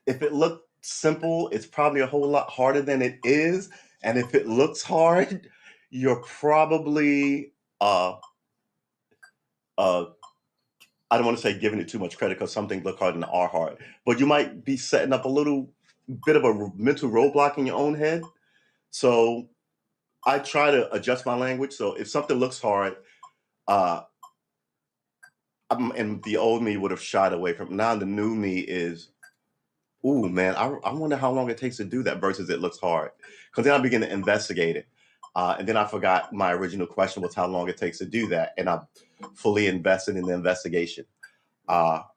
if it looked simple, it's probably a whole lot harder than it is. And if it looks hard, you're probably I don't want to say giving it too much credit, because some things look hard and are hard, but you might be setting up a little bit of a mental roadblock in your own head. So I try to adjust my language. So if something looks hard, and the old me would have shied away from. Now the new me is, ooh, man, I wonder how long it takes to do that versus it looks hard. Because then I begin to investigate it. And then I forgot my original question was how long it takes to do that. And I'm fully invested in the investigation,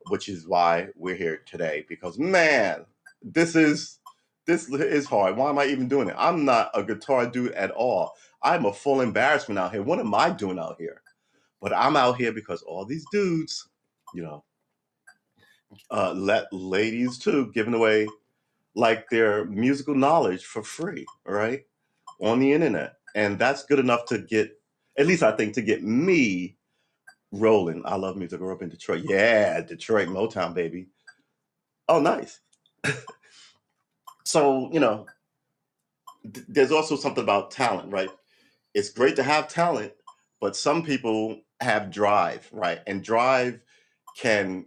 which is why we're here today. Because, man, this is hard. Why am I even doing it? I'm not a guitar dude at all. I'm a full embarrassment out here. What am I doing out here? But I'm out here because all these dudes, you know, let ladies too, giving away like their musical knowledge for free, right? On the internet. And that's good enough to get, at least I think, to get me rolling. I love music. I grew up in Detroit. Yeah, Detroit, Motown, baby. Oh, nice. So, there's also something about talent, right? It's great to have talent, but some people have drive, right? And drive can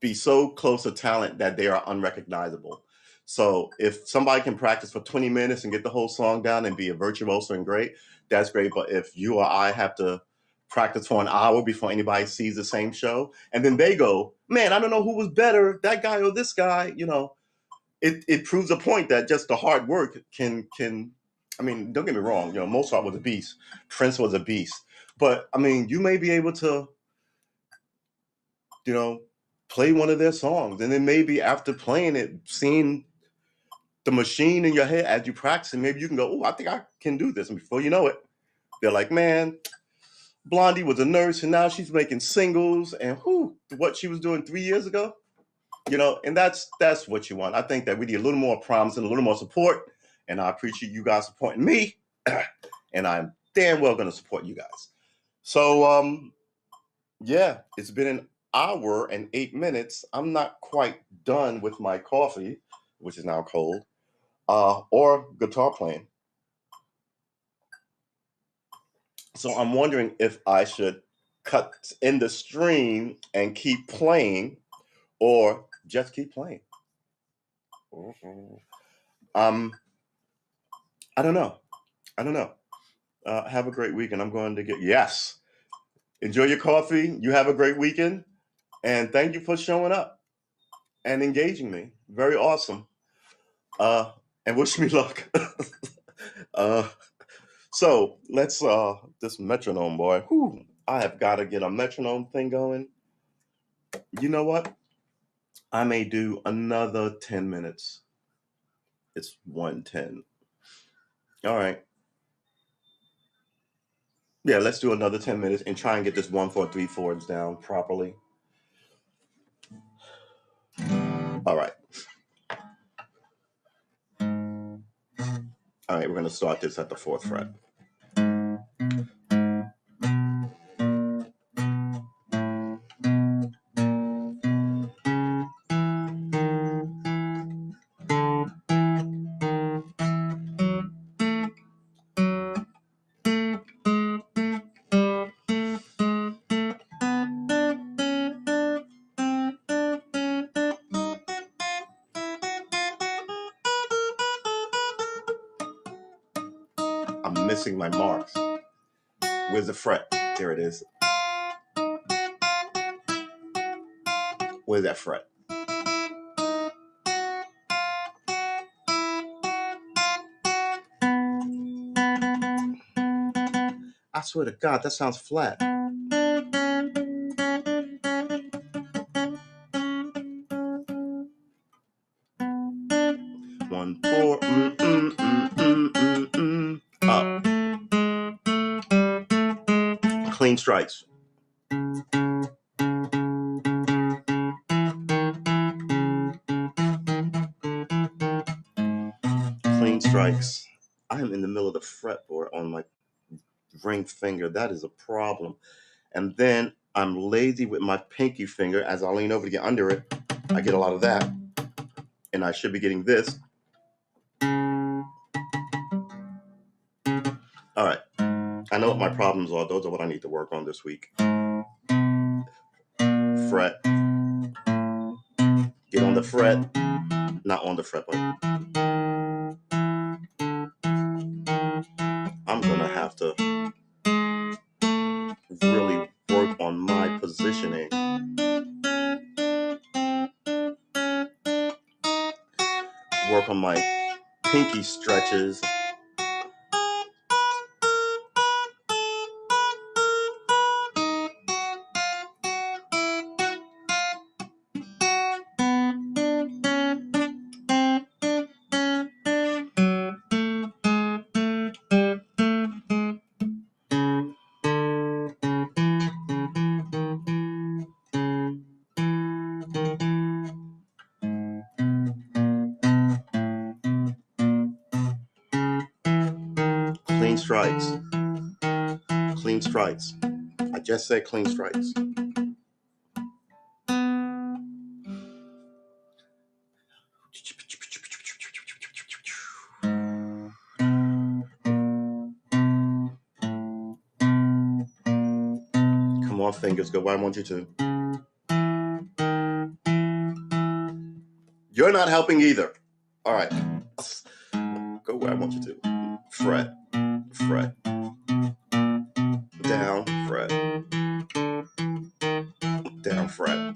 be so close to talent that they are unrecognizable. So if somebody can practice for 20 minutes and get the whole song down and be a virtuoso and great, that's great. But if you or I have to practice for an hour before anybody sees the same show, and then they go, man, I don't know who was better, that guy or this guy, it proves a point that just the hard work can I mean, don't get me wrong, Mozart was a beast, Prince was a beast. But I mean, you may be able to, play one of their songs. And then maybe after playing it, seeing the machine in your head as you practice, and maybe you can go, oh, I think I can do this. And before you know it, they're like, man, Blondie was a nurse and now she's making singles, and what she was doing 3 years ago, and that's what you want. I think that we need a little more promise and a little more support. And I appreciate you guys supporting me. And I'm damn well going to support you guys. So, yeah, it's been an hour and 8 minutes. I'm not quite done with my coffee, which is now cold, or guitar playing. So I'm wondering if I should cut in the stream and keep playing, or just keep playing. I don't know. Have a great weekend. I'm going to enjoy your coffee. You have a great weekend. And thank you for showing up and engaging me. Very awesome. And wish me luck. So let's this metronome, boy. I have got to get a metronome thing going. You know what? I may do another 10 minutes. It's 1:10. All right. Yeah, let's do another 10 minutes and try and get this 1, 4, 3 chords down properly. All right. All right, we're going to start this at the 4th fret. I'm missing my marks. Where's the fret? There it is. Where's that fret? I swear to God, that sounds flat. 1, 4, up. Clean strikes. Clean strikes. I am in the middle of the fretboard on my ring finger. That is a problem. And then I'm lazy with my pinky finger. As I lean over to get under it, I get a lot of that. And I should be getting this. All right. I know what my problems are. Those are what I need to work on this week. Fret. Get on the fret. Not on the fret, but I'm going to have to really work on my pinky stretches. Clean strikes. Clean strikes. I just said clean strikes. Come on, fingers, go where I want you to. You're not helping either. All right. Go where I want you to. Fret. Fret. Down, fret. Down, fret.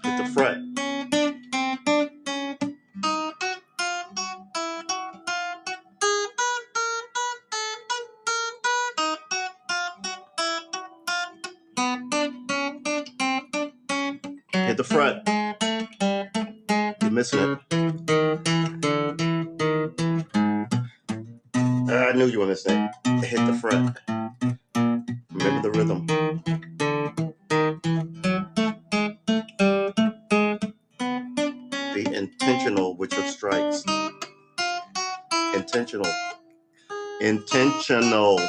Hit the fret. Hit the fret. You're missing it. I knew you were missing it. Hit the fret. Remember the rhythm. Be intentional with your strikes. Intentional. Intentional.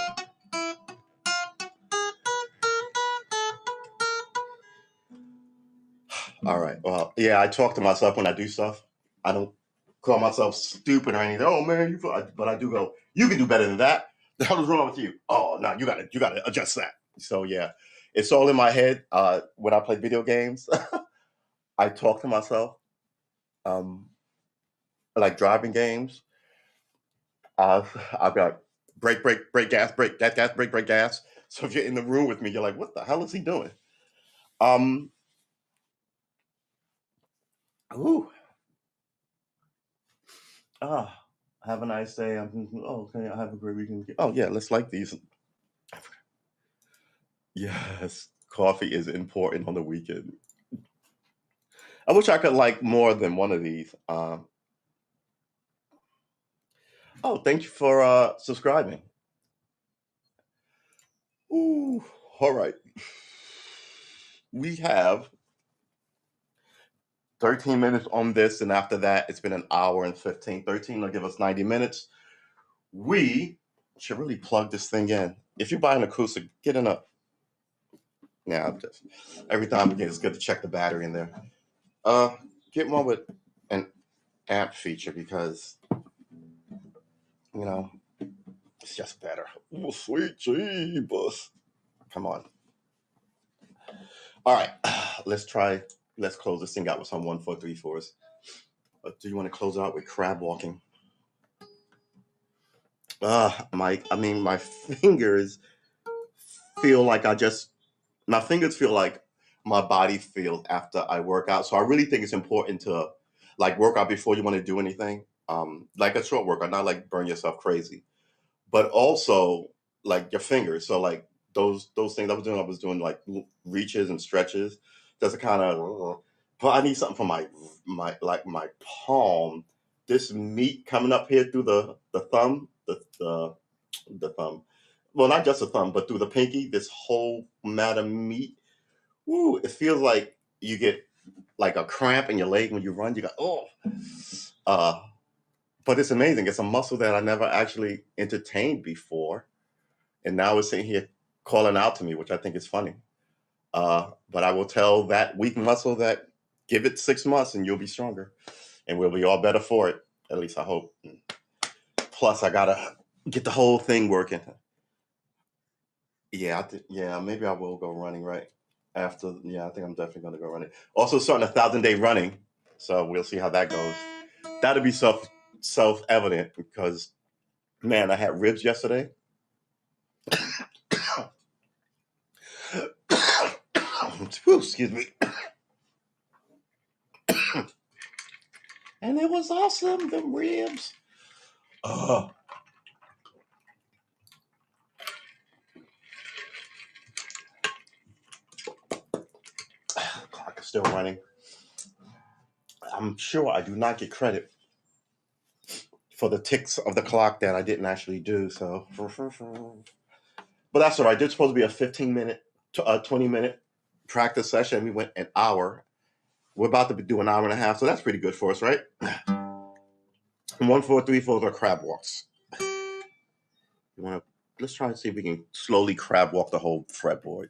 All right. Well, yeah, I talk to myself when I do stuff. I don't call myself stupid or anything. Oh man, but I do go, you can do better than that. The hell is wrong with you? Oh no, you gotta adjust that. So yeah, it's all in my head. When I play video games, I talk to myself. Like driving games, I'll be like, brake, gas, brake, gas, brake, gas. So if you're in the room with me, you're like, what the hell is he doing? Ooh. Have a nice day. Okay, I have a great weekend. Oh yeah, let's like these. Yes, coffee is important on the weekend. I wish I could like more than one of these. Thank you for subscribing. Ooh, all right. We have 13 minutes on this, and after that, it's been an hour and 15. 13 will give us 90 minutes. We should really plug this thing in. If you buy an acoustic, get in a. Yeah, just every time again, it's good to check the battery in there. Get one with an amp feature because it's just better. Oh, sweet jeebus. Come on. All right, let's close this thing out with some 1, 4, 3, 4s. Do you want to close it out with crab walking? My fingers feel like my fingers feel like my body feels after I work out. So I really think it's important to like work out before you want to do anything. like a short workout, not like burn yourself crazy, but also like your fingers. So like those things I was doing like reaches and stretches. Just kind of, but I need something for my palm. This meat coming up here through the thumb, the thumb. Well, not just the thumb, but through the pinky. This whole mat of meat. Woo! It feels like you get like a cramp in your leg when you run. You go, oh. Uh, but it's amazing. It's a muscle that I never actually entertained before, and now it's sitting here calling out to me, which I think is funny. But I will tell that weak muscle that give it 6 months and you'll be stronger, and we'll be all better for it. At least I hope. Plus, I gotta get the whole thing working. Yeah, yeah, maybe I will go running right after. Yeah, I think I'm definitely gonna go running. Also, starting 1,000 day running, so we'll see how that goes. That'll be self evident because man, I had ribs yesterday. Excuse me. And it was awesome, them ribs. Uh, clock is still running. I'm sure I do not get credit for the ticks of the clock that I didn't actually do. So, but that's all right. There's supposed to be a 15-minute, 20-minute practice session. We went an hour. We're about to do an hour and a half, so that's pretty good for us, right? 1, 4, 3, 4 are crab walks. Let's try and see if we can slowly crab walk the whole fretboard.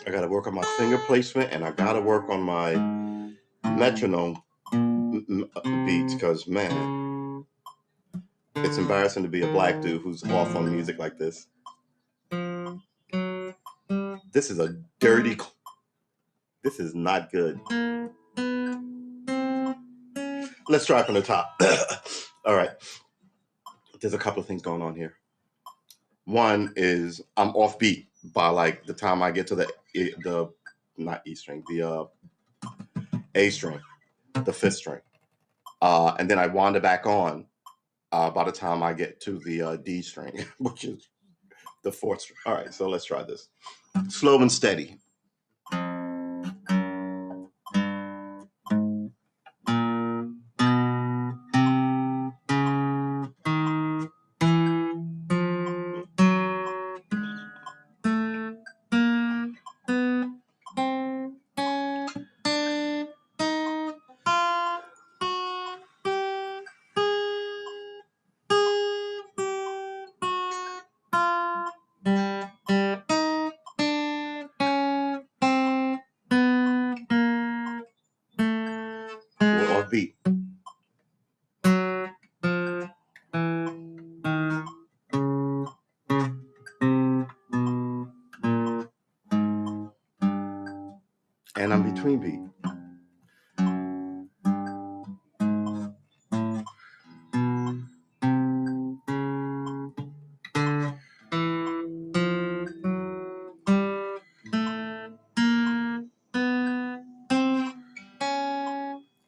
I got to work on my finger placement, and I got to work on my metronome beats because, man, it's embarrassing to be a black dude who's off on music like this. This is a dirty. This is not good. Let's try from the top. All right. There's a couple of things going on here. One is I'm off beat by like the time I get to the not E string, the A string, the 5th string, and then I wander back on by the time I get to the D string, which is the 4th string. All right, so let's try this. Slow and steady. We're off beat. And I'm between beat.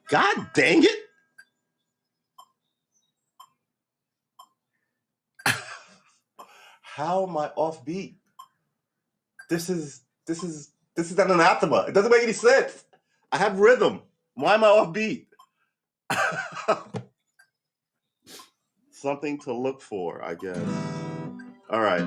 God dang it! How am I off beat? This is an anathema. It doesn't make any sense. I have rhythm. Why am I off beat? Something to look for, I guess. All right.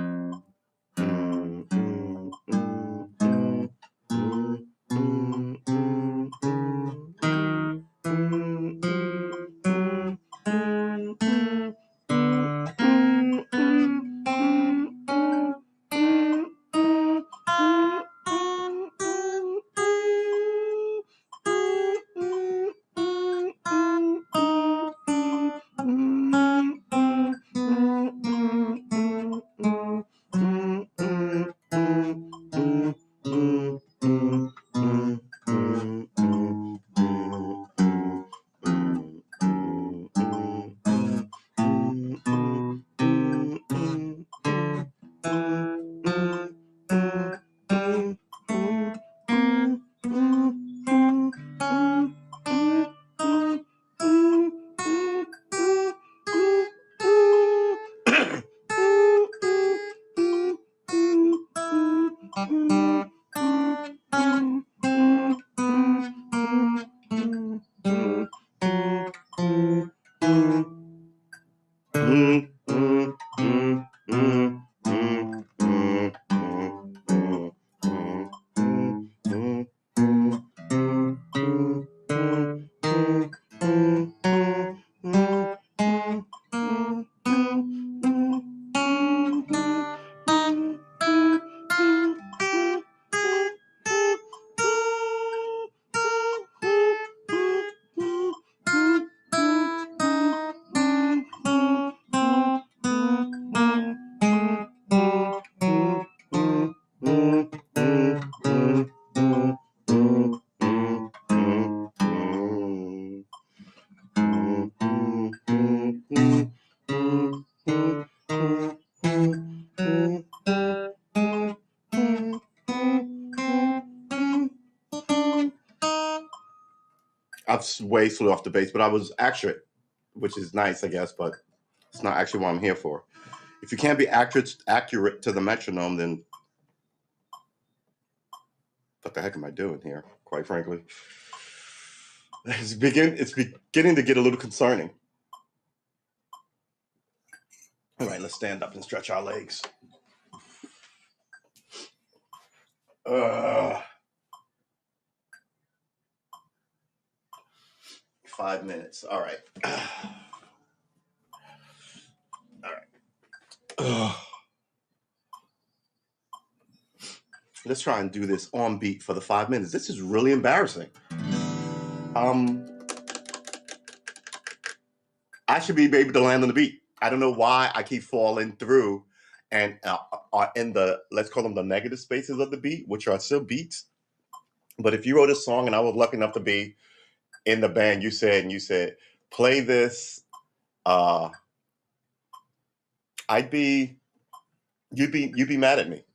I've way slid off the bass, but I was accurate, which is nice, I guess, but it's not actually what I'm here for. If you can't be accurate to the metronome, then what the heck am I doing here, quite frankly? It's beginning to get a little concerning. All right, let's stand up and stretch our legs. 5 minutes. All right. All right. Let's try and do this on beat for the 5 minutes. This is really embarrassing. I should be able to land on the beat. I don't know why I keep falling through and are in the, let's call them the negative spaces of the beat, which are still beats. But if you wrote a song and I was lucky enough to be in the band, you said, play this, you'd be mad at me.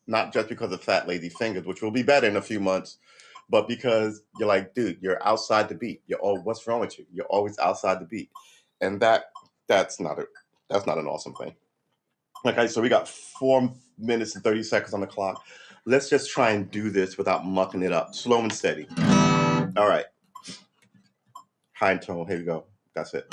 Not just because of Fat Lazy Fingers, which will be better in a few months, but because you're like, dude, you're outside the beat. What's wrong with you? You're always outside the beat. And that's not an awesome thing. Okay, so we got 4 minutes and 30 seconds on the clock. Let's just try and do this without mucking it up. Slow and steady. All right. High tone. Here we go. That's it.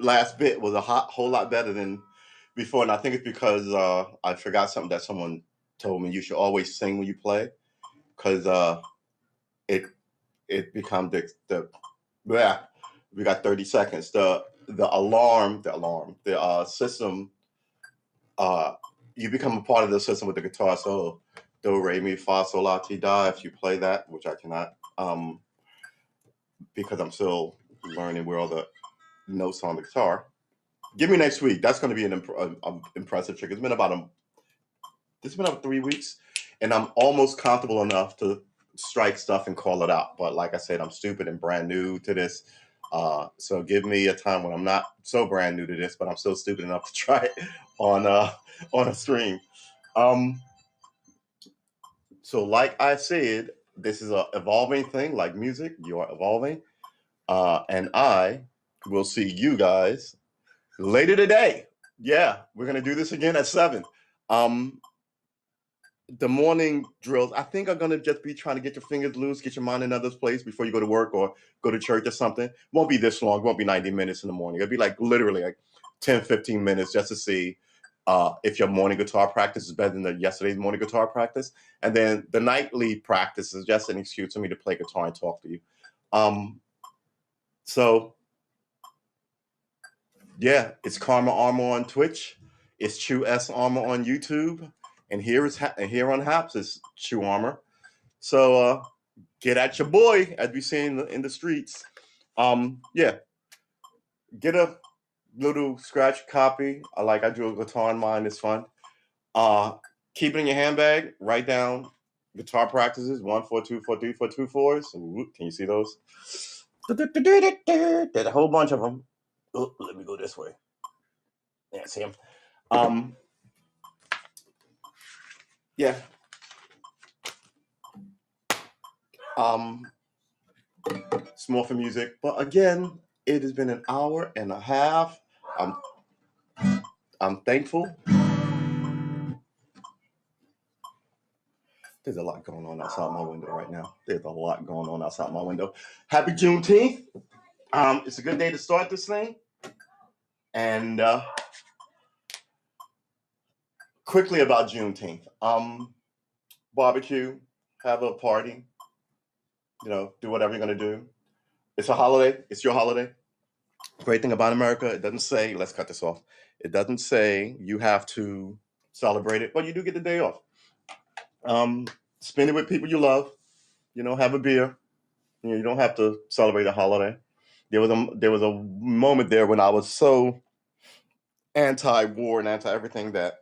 last bit was whole lot better than before, and I think it's because I forgot something that someone told me. You should always sing when you play, because it becomes the yeah. We got 30 seconds. The system. You become a part of the system with the guitar. So do re mi fa sol la ti da. If you play that, which I cannot, because I'm still learning where all the notes on the guitar. Give me next week. That's going to be an impressive trick. It's been about 3 weeks, and I'm almost comfortable enough to strike stuff and call it out. But like I said, I'm stupid and brand new to this. So give me a time when I'm not so brand new to this, but I'm still stupid enough to try it on a stream. So like I said, this is an evolving thing. Like music, you are evolving, and I will see you guys later today. Yeah, we're gonna do this again at 7. The morning drills, I think, are going to just be trying to get your fingers loose, get your mind in another place before you go to work or go to church or something. Won't be this long. Won't be 90 minutes in the morning. It'll be like literally like 10, 15 minutes just to see if your morning guitar practice is better than yesterday's morning guitar practice. And then the nightly practice is just an excuse for me to play guitar and talk to you. So, yeah, it's Karma Armor on Twitch. It's True S Armor on YouTube. And here on Haps is True Armor. So get at your boy, as we say in the streets. Yeah, get a little scratch copy. I drew a guitar in mine. It's fun. Keep it in your handbag. Write down guitar practices 1, 4, 2, 4, 3, 4, 2, 4s. Can you see those? There's a whole bunch of them. Oh, let me go this way. Yeah, see them. Yeah. It's more for music, but again, it has been an hour and a half. I'm thankful. There's a lot going on outside my window right now. There's a lot going on outside my window. Happy Juneteenth. It's a good day to start this thing. And quickly about Juneteenth. Barbecue, have a party, do whatever you're going to do. It's a holiday. It's your holiday. Great thing about America, it doesn't say, let's cut this off. It doesn't say you have to celebrate it, but you do get the day off. Spend it with people you love. Have a beer. You don't have to celebrate a holiday. There was a moment there when I was so anti-war and anti-everything that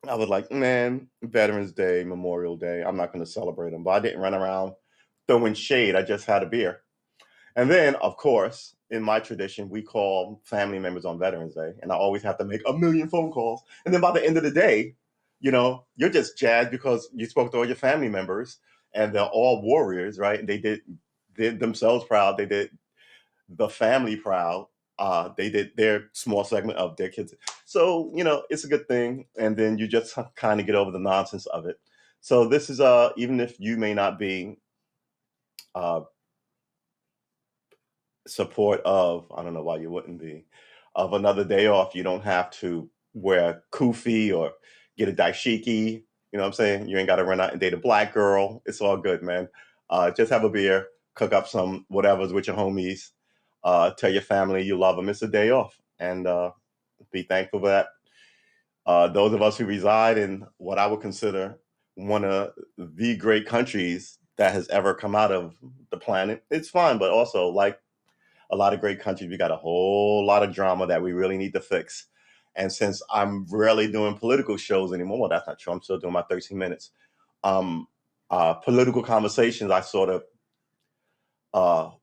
I was like, man, Veterans Day, Memorial Day, I'm not going to celebrate them. But I didn't run around throwing shade. I just had a beer. And then, of course, in my tradition, we call family members on Veterans Day, and I always have to make a million phone calls. And then by the end of the day, you're just jazzed because you spoke to all your family members, and they're all warriors, right? They did themselves proud. They did the family proud. They did their small segment of their kids. So, it's a good thing. And then you just kind of get over the nonsense of it. So this is, even if you may not be support of, I don't know why you wouldn't be, of another day off, you don't have to wear kufi or get a dashiki. You know what I'm saying? You ain't got to run out and date a black girl. It's all good, man. Just have a beer, cook up some whatever's with your homies. Tell your family you love them. It's a day off, and be thankful for that. Those of us who reside in what I would consider one of the great countries that has ever come out of the planet, it's fine, but also like a lot of great countries, we got a whole lot of drama that we really need to fix. And since I'm rarely doing political shows anymore, well, that's not true. I'm still doing my 13 minutes. Political conversations, I sort of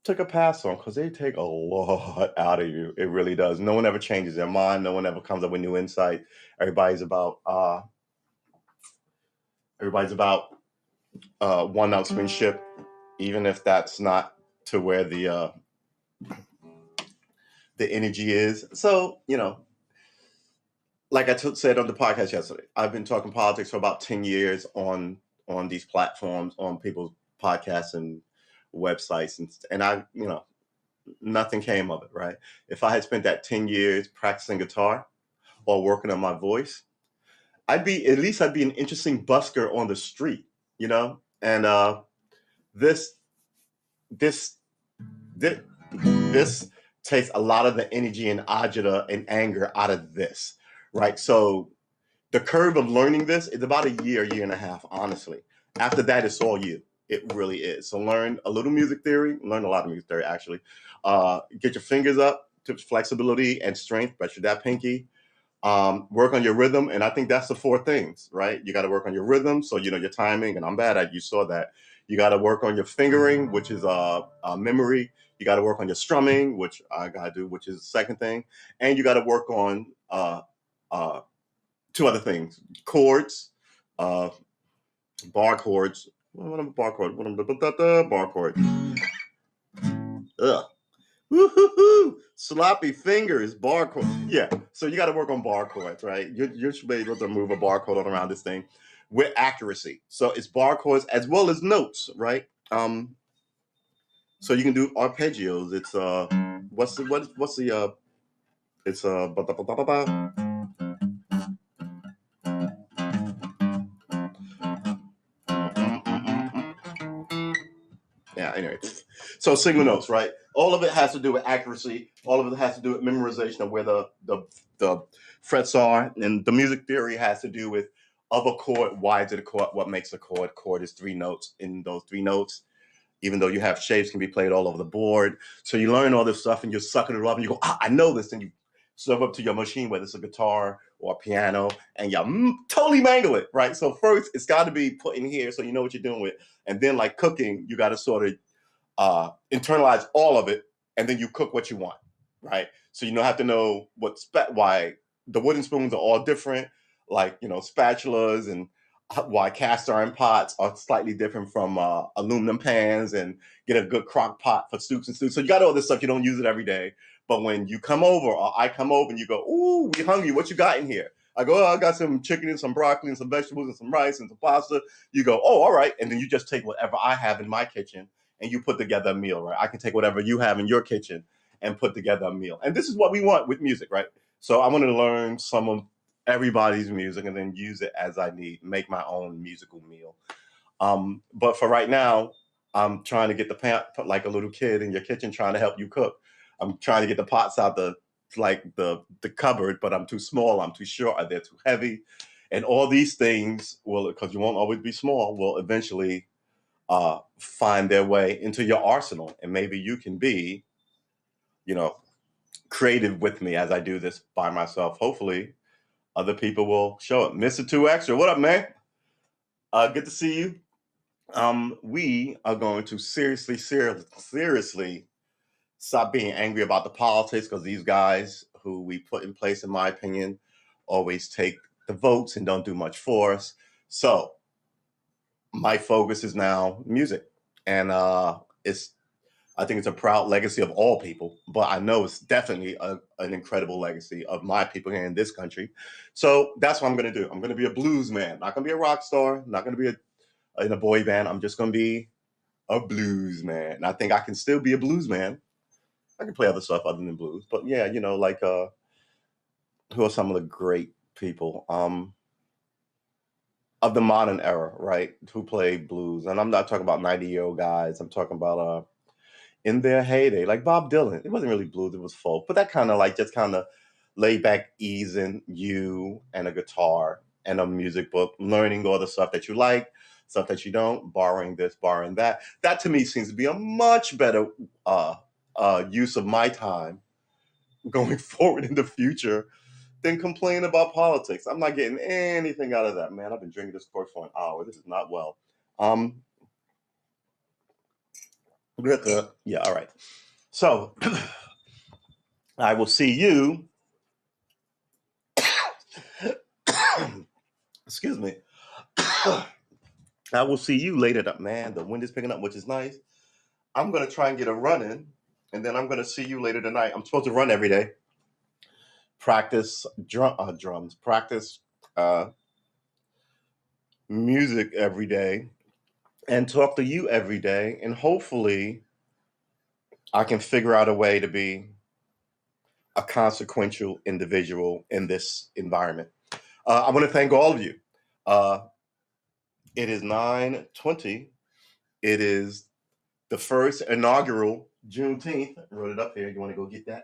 took a pass on because they take a lot out of you. It really does. No one ever changes their mind. No one ever comes up with new insight. Everybody's about one-upsmanship, even if that's not to where the energy is. So, like I said on the podcast yesterday, I've been talking politics for about 10 years on these platforms, on people's podcasts and websites. And I, nothing came of it, right? If I had spent that 10 years practicing guitar or working on my voice, at least I'd be an interesting busker on the street, you know? And this this this this takes a lot of the energy and agita and anger out of this, right? So the curve of learning this is about a year and a half, honestly. After that, it's all you. It really is. So learn a little music theory, learn a lot of music theory, actually. Get your fingers up to flexibility and strength, especially that pinky. Work on your rhythm. And I think that's the four things, right? You got to work on your rhythm. So, you know, your timing, and I'm bad at, you saw that. You got to work on your fingering, which is memory. You got to work on your strumming, which I got to do, which is the second thing. And you got to work on uh, two other things: chords, uh, bar chords. What am bar chord? What am bar chord? Ugh. Woo-hoo-hoo! Sloppy fingers, bar chord. Yeah, so you got to work on bar chords, right? You should be able to move a bar chord around this thing with accuracy. So it's bar chords as well as notes, right? So you can do arpeggios. It's what's the it's ba, ba, ba, ba, ba, ba. Yeah, anyway. So single notes, right? All of it has to do with accuracy. All of it has to do with memorization of where the frets are. And the music theory has to do with of a chord, why is it a chord, what makes a chord. Chord is three notes. In those three notes, even though you have shapes, can be played all over the board. So you learn all this stuff and you're sucking it up and you go, I know this. And you serve up to your machine, whether it's a guitar or a piano, and you totally mangle it, right? So first, it's got to be put in here so you know what you're doing with. And then, like cooking, you got to sort of internalize all of it, and then you cook what you want, right? So you don't have to know why the wooden spoons are all different, like, you know, spatulas, and why cast iron pots are slightly different from aluminum pans, and get a good crock pot for soups and stews. So you got all this stuff. You don't use it every day, but when you come over or I come over and you go, ooh, we hungry, what you got in here? I go, oh, I got some chicken and some broccoli and some vegetables and some rice and some pasta. You go, oh, all right. And then you just take whatever I have in my kitchen and you put together a meal, right? I can take whatever you have in your kitchen and put together a meal. And this is what we want with music, right? So I want to learn some of everybody's music and then use it as I need, make my own musical meal. But for right now, I'm trying to get the pan like a little kid in your kitchen trying to help you cook. I'm trying to get the pots out the cupboard, but I'm too small, I'm too short, they're too heavy. And all these things will, because you won't always be small, will eventually find their way into your arsenal. And maybe you can be, you know, creative with me as I do this by myself. Hopefully, other people will show up. Mr. 2Extra, what up, man? Good to see you. We are going to seriously stop being angry about the politics, because these guys who we put in place, in my opinion, always take the votes and don't do much for us. So my focus is now music, and I think it's a proud legacy of all people, but I know it's definitely an incredible legacy of my people here in this country. So that's what I'm going to do. I'm going to be a blues man, not going to be a rock star, not going to be in a boy band. I'm just going to be a blues man. And I think I can still be a blues man. I can play other stuff other than blues, but yeah, you know, like who are some of the great people of the modern era, right? Who play blues? And I'm not talking about 90-year-old guys. I'm talking about in their heyday, like Bob Dylan. It wasn't really blues, it was folk, but that kind of like just kind of laid back, easing you and a guitar and a music book, learning all the stuff that you like, stuff that you don't, borrowing this, borrowing that. That to me seems to be a much better use of my time going forward in the future than complain about politics. I'm not getting anything out of that, man. I've been drinking this course for an hour. This is not well. Yeah, all right. So I will see you. Excuse me. I will see you later. Man, the wind is picking up, which is nice. I'm going to try and get a run in, and then I'm going to see you later tonight. I'm supposed to run every day. Practice drums. Practice music every day. And talk to you every day. And hopefully I can figure out a way to be a consequential individual in this environment. I want to thank all of you. It is 9:20. It is the first inaugural Juneteenth. I wrote it up here. You want to go get that?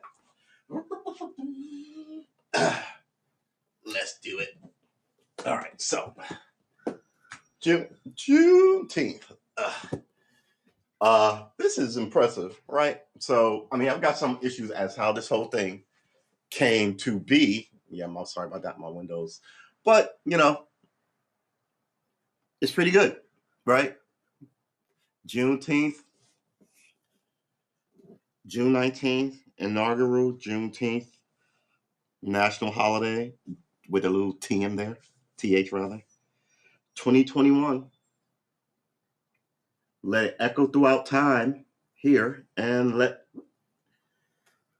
Let's do it. All right. So, Juneteenth. This is impressive, right? So, I mean, I've got some issues as how this whole thing came to be. Yeah, I'm sorry about that. My windows, but it's pretty good, right? Juneteenth, June 19th, inaugural Juneteenth national holiday with a little T in there, TH rather. 2021. Let it echo throughout time here and let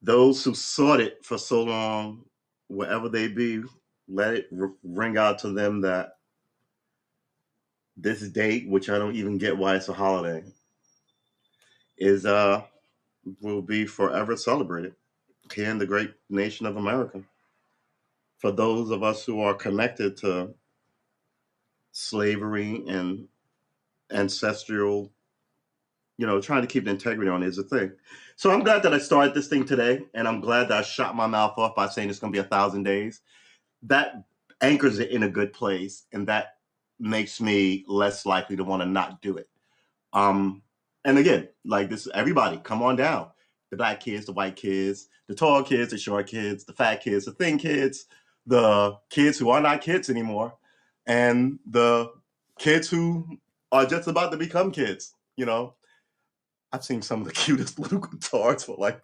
those who sought it for so long, wherever they be, let it ring out to them that this date, which I don't even get why it's a holiday, is will be forever celebrated here in the great nation of America. For those of us who are connected to slavery and ancestral, trying to keep the integrity on is a thing. So I'm glad that I started this thing today, and I'm glad that I shot my mouth off by saying it's going to be 1,000 days. That anchors it in a good place, and that makes me less likely to want to not do it. And again, like this, everybody come on down. The black kids, the white kids, the tall kids, the short kids, the fat kids, the thin kids, the kids who are not kids anymore, and the kids who are just about to become kids. I've seen some of the cutest little guitars for like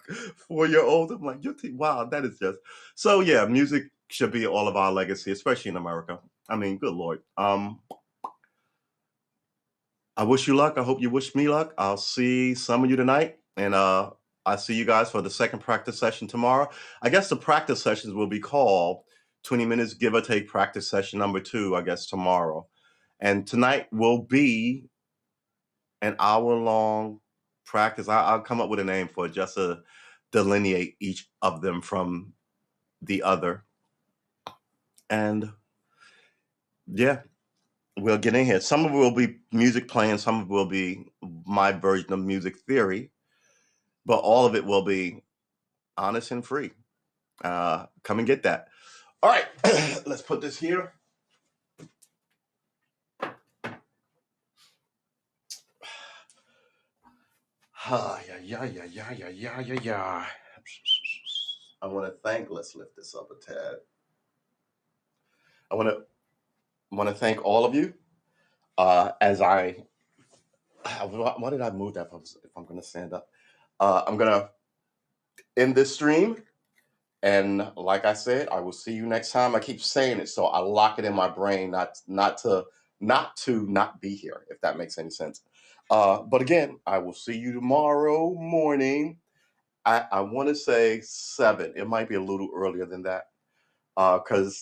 4-year-olds. I'm like, wow, that is just so. Yeah, music should be all of our legacy, especially in America. I mean, good Lord. I wish you luck. I hope you wish me luck. I'll see some of you tonight, and I'll see you guys for the second practice session tomorrow. I guess the practice sessions will be called 20 minutes, give or take, practice session number 2, I guess, tomorrow. And tonight will be an hour-long practice. I'll come up with a name for it just to delineate each of them from the other. And yeah, we'll get in here. Some of it will be music playing, some of it will be my version of music theory, but all of it will be honest and free. Come and get that. All right, let's put this here. Yeah. I want to thank, let's lift this up a tad. I want to thank all of you. As why did I move that if I'm going to stand up? I'm going to end this stream. And like I said, I will see you next time. I keep saying it, so I lock it in my brain not to not be here, if that makes any sense. But again, I will see you tomorrow morning. I want to say 7. It might be a little earlier than that, because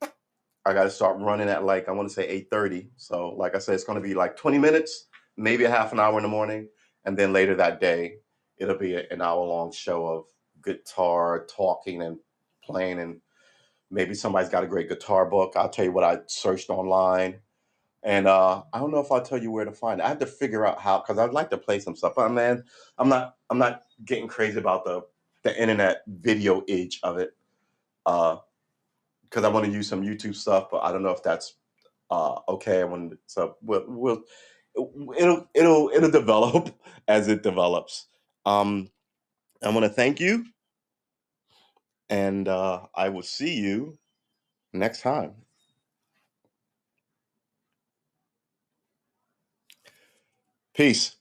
I got to start running at I want to say 8:30. So like I said, it's going to be like 20 minutes, maybe a half an hour in the morning, and then later that day, it'll be an hour-long show of guitar talking and playing, and maybe somebody's got a great guitar book. I'll tell you what I searched online, and I don't know if I'll tell you where to find it. I have to figure out how, because I'd like to play some stuff. But man, I'm not getting crazy about the internet video age of it, because I want to use some YouTube stuff, but I don't know if that's okay. So it'll develop as it develops. I want to thank you, and I will see you next time. Peace.